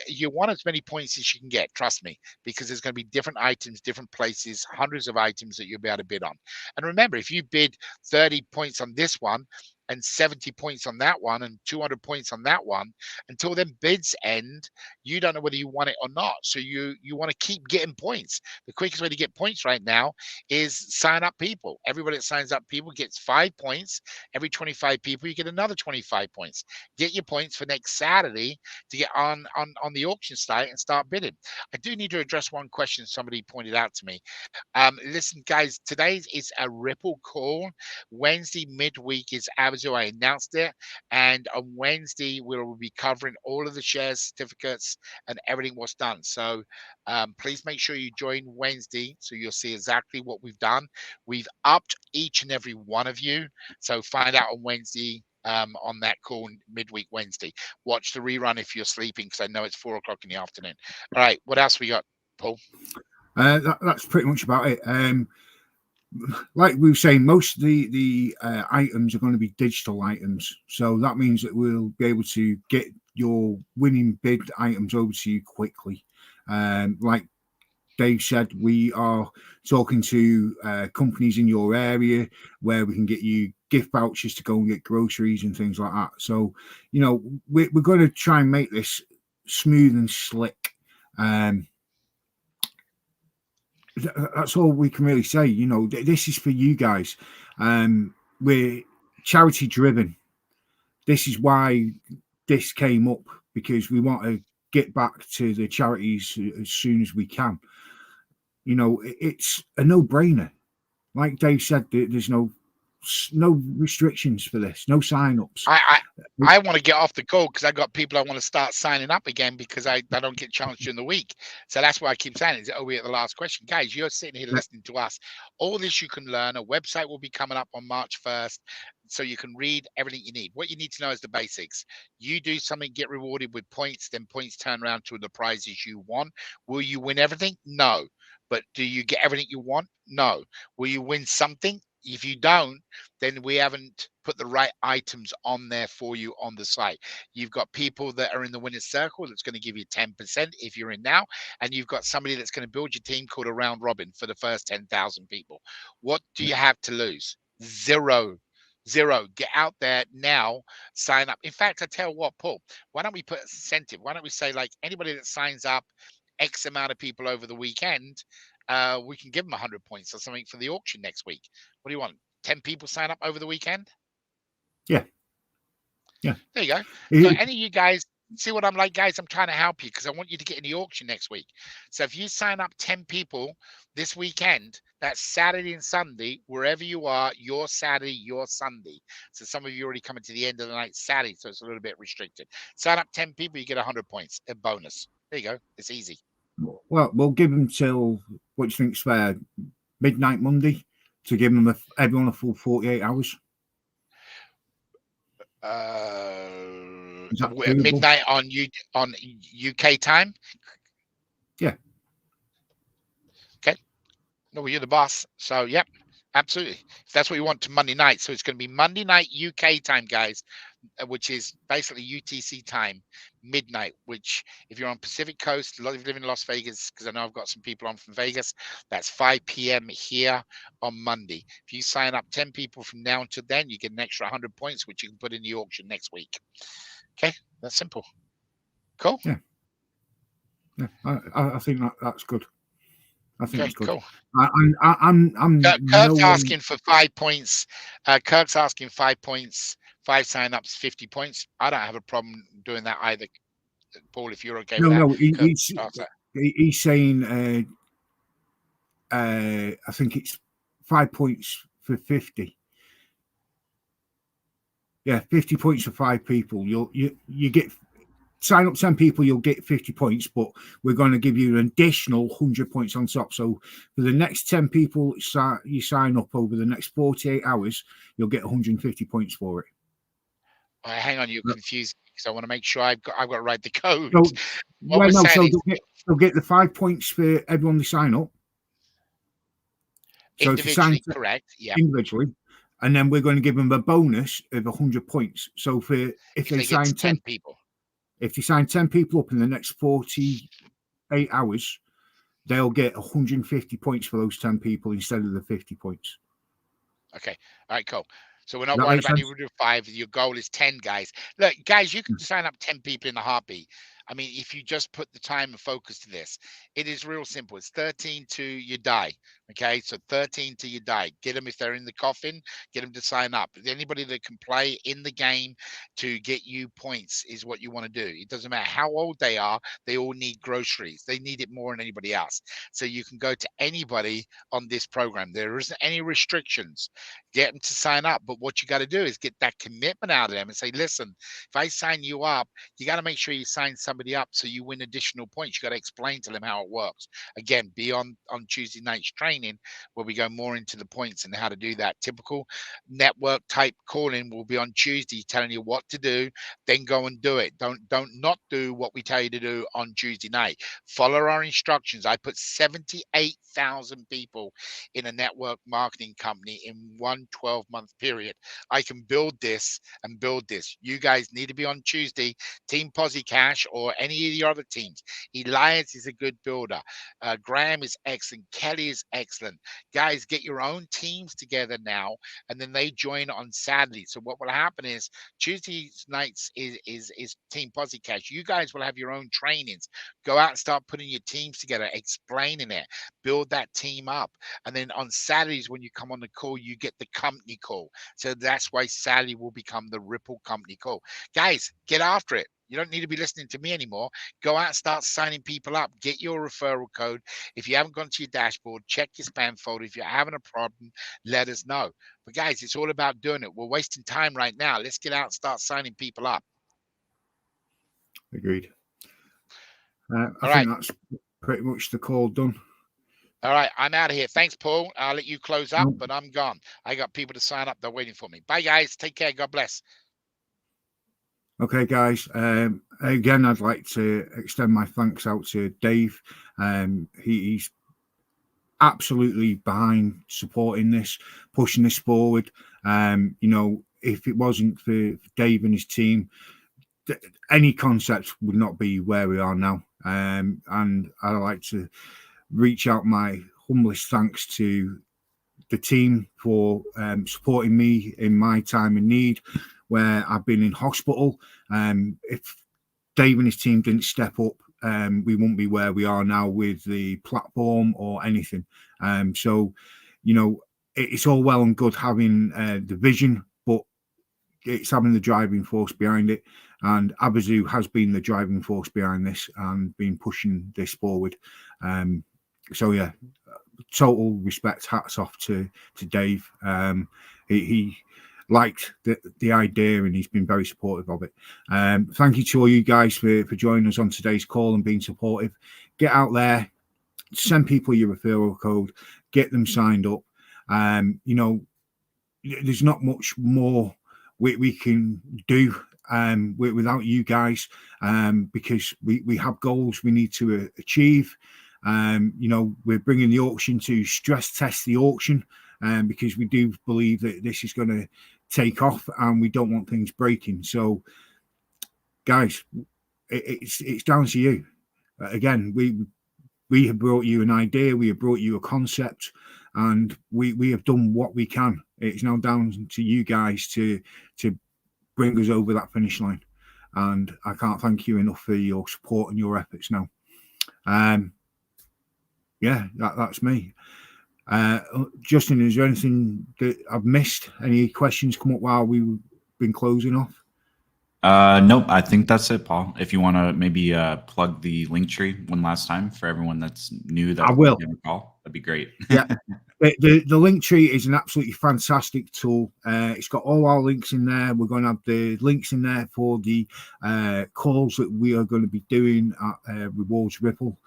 you want as many points as you can get, trust me, because there's going to be different items, different places, hundreds of items that you'll be able to bid on. And remember, if you bid 30 points on this one and 70 points on that one and 200 points on that one, until then bids end, you don't know whether you want it or not. So you want to keep getting points. The quickest way to get points right now is sign up people. Everybody that signs up people gets 5 points. Every 25 people, you get another 25 points. Get your points for next Saturday to get on the auction site and start bidding. I do need to address one question somebody pointed out to me. Listen, guys, today is a Ripple call. Wednesday midweek is Abizu. I announced it. And on Wednesday, we will be covering all of the shares, certificates, and everything was done. So please make sure you join Wednesday so you'll see exactly what we've done. We've upped each and every one of you. So find out on Wednesday on that call midweek Wednesday. Watch the rerun if you're sleeping because I know it's 4 o'clock in the afternoon. All right, what else we got, Paul? That's pretty much about it. Like we were saying, most of the items are going to be digital items, so that means that we'll be able to get your winning bid items over to you quickly. Like Dave said, we are talking to companies in your area where we can get you gift vouchers to go and get groceries and things like that. So, we're going to try and make this smooth and slick. That's all we can really say. This is for you guys. We're charity driven. This is why this came up, because we want to get back to the charities as soon as we can. It's a no-brainer. Like Dave said, there's no restrictions for this, no sign-ups. I want to get off the call because I got people I want to start signing up again because I don't get a chance during the week. So that's why I keep saying is, we're at the last question. Guys, you're sitting here listening to us. All this you can learn. A website will be coming up on March 1st. So you can read everything you need. What you need to know is the basics. You do something, get rewarded with points, then points turn around to the prizes you want. Will you win everything? No. But do you get everything you want? No. Will you win something? If you don't, then we haven't put the right items on there for you on the site. You've got people that are in the winner's circle that's going to give you 10% if you're in now, and you've got somebody that's going to build your team called a round robin for the first 10,000 people. What do you have to lose? Zero. Get out there now, sign up. In fact, I tell you what, Paul, why don't we put incentive? Why don't we say, like, anybody that signs up X amount of people over the weekend, we can give them 100 points or something for the auction next week. What do you want? 10 people sign up over the weekend? Yeah. There you go. So any of you guys see what I'm like, guys? I'm trying to help you because I want you to get in the auction next week. So if you sign up 10 people this weekend, that's Saturday and Sunday, wherever you are, your Saturday, your Sunday. So some of you already coming to the end of the night Saturday, so it's a little bit restricted. Sign up 10 people, you get 100 points, a bonus. There you go. It's easy. Well, we'll give them till, what do you think's fair, midnight Monday, to give them everyone a full 48 hours. Midnight on UK time. Yeah. Okay. No, well, you're the boss. So, yep, absolutely. If that's what you want to Monday night. So it's going to be Monday night UK time, guys, which is basically UTC time, midnight, which if you're on Pacific Coast, a lot of you live in Las Vegas, because I know I've got some people on from Vegas, that's 5 p.m. here on Monday. If you sign up 10 people from now until then, you get an extra 100 points, which you can put in the auction next week. Okay, that's simple. Cool. Yeah. I think that's good. I think Okay, that's good. cool. I'm Kirk's asking for 5 points. Kirk's asking 5 points, 5 sign-ups, 50 points. I don't have a problem doing that either, Paul, if you're okay with that. No, Kirk, he's saying I think it's 5 points for 50. Yeah, 50 points for 5 people. You get sign up 10 people, you'll get 50 points, but we're going to give you an additional 100 points on top. So for the next 10 people you sign up over the next 48 hours, you'll get 150 points for it. all right, hang on, you're confused because I want to make sure I've got to write the code. So, What we're saying is they'll get the 5 points for everyone they sign up. So individually, correct? Yeah. Individually, and then we're going to give them a bonus of 100 points. So if they sign 10 people, if they sign 10 people up in the next 48 hours, they'll get 150 points for those 10 people instead of the 50 points. Okay. All right, cool. So we're not worried about any 5. Your goal is 10, guys. Look, guys, you can sign up 10 people in a heartbeat. I mean, if you just put the time and focus to this, it is real simple. It's 13 to you die. Okay, so 13 to you die. Get them if they're in the coffin. Get them to sign up. Anybody that can play in the game to get you points is what you want to do. It doesn't matter how old they are. They all need groceries. They need it more than anybody else. So you can go to anybody on this program. There isn't any restrictions. Get them to sign up. But what you got to do is get that commitment out of them and say, listen, if I sign you up, you got to make sure you sign somebody up so you win additional points. You got to explain to them how it works. Again, be on Tuesday night's training where we go more into the points and how to do that. Typical network type calling will be on Tuesday, telling you what to do, then go and do it. Don't not do what we tell you to do on Tuesday night. Follow our instructions. I put 78,000 people in a network marketing company in one 12-month period. I can build this and build this. You guys need to be on Tuesday, Team Posse Cash or any of the other teams. Elias is a good builder. Graham is excellent. Kelly is excellent. Guys, get your own teams together now, and then they join on Saturday. So what will happen is Tuesday nights is Team Posse Cash. You guys will have your own trainings. Go out and start putting your teams together, explaining it, build that team up. And then on Saturdays, when you come on the call, you get the company call. So that's why Saturday will become the Ripple company call. Guys, get after it. You don't need to be listening to me anymore. Go out and start signing people up. Get your referral code. If you haven't gone to your dashboard, check your spam folder. If you're having a problem, let us know. But guys, it's all about doing it. We're wasting time right now. Let's get out and start signing people up. Agreed. I think that's pretty much the call done. All right, I'm out of here. Thanks, Paul. I'll let you close up, but I'm gone. I got people to sign up. They're waiting for me. Bye, guys. Take care. God bless. Okay, guys. Again, I'd like to extend my thanks out to Dave. He's absolutely behind supporting this, pushing this forward. If it wasn't for Dave and his team, any concept would not be where we are now. And I'd like to reach out my humblest thanks to the team for supporting me in my time of need, where I've been in hospital. If Dave and his team didn't step up, we wouldn't be where we are now with the platform or anything. So, it's all well and good having the vision, but it's having the driving force behind it. And Abazu has been the driving force behind this and been pushing this forward. So yeah, total respect, hats off to Dave. He liked the idea and he's been very supportive of it. Thank you to all you guys for joining us on today's call and being supportive. Get out there, send people your referral code, get them signed up. There's not much more we can do without you guys, because we have goals we need to achieve. We're bringing the auction to stress test the auction, because we do believe that this is going to take off and we don't want things breaking. So guys, it's down to you. Again, we have brought you an idea, we have brought you a concept, and we have done what we can. It's now down to you guys to bring us over that finish line. and I can't thank you enough for your support and your efforts now. Yeah, that's me. Justin, is there anything that I've missed? Any questions come up while we've been closing off? Nope, I think that's it, Paul. If you want to maybe plug the link tree one last time for everyone that's new, that I will. Call, that'd be great. Yeah. The link tree is an absolutely fantastic tool. It's got all our links in there. We're going to have the links in there for the calls that we are going to be doing at Rewards Ripple.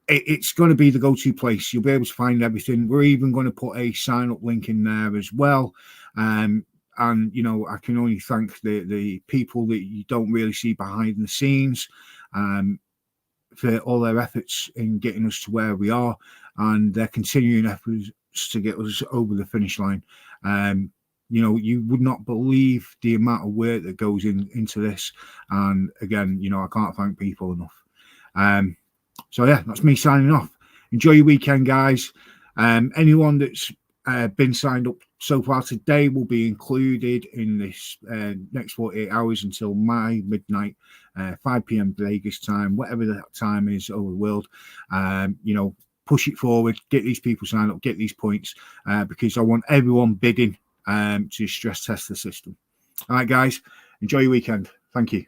It's going to be the go-to place. You'll be able to find everything. We're even going to put a sign-up link in there as well. And, you know, I can only thank the people that you don't really see behind the scenes for all their efforts in getting us to where we are, and their continuing efforts to get us over the finish line. You know, you would not believe the amount of work that goes into this. And again, you know, I can't thank people enough. So yeah, that's me signing off. Enjoy your weekend, guys. Anyone that's been signed up so far today will be included in this next 48 hours until my midnight, 5 p.m. Vegas time, whatever that time is over the world. You know, push it forward, get these people signed up, get these points, because I want everyone bidding to stress test the system. All right, guys, enjoy your weekend. Thank you.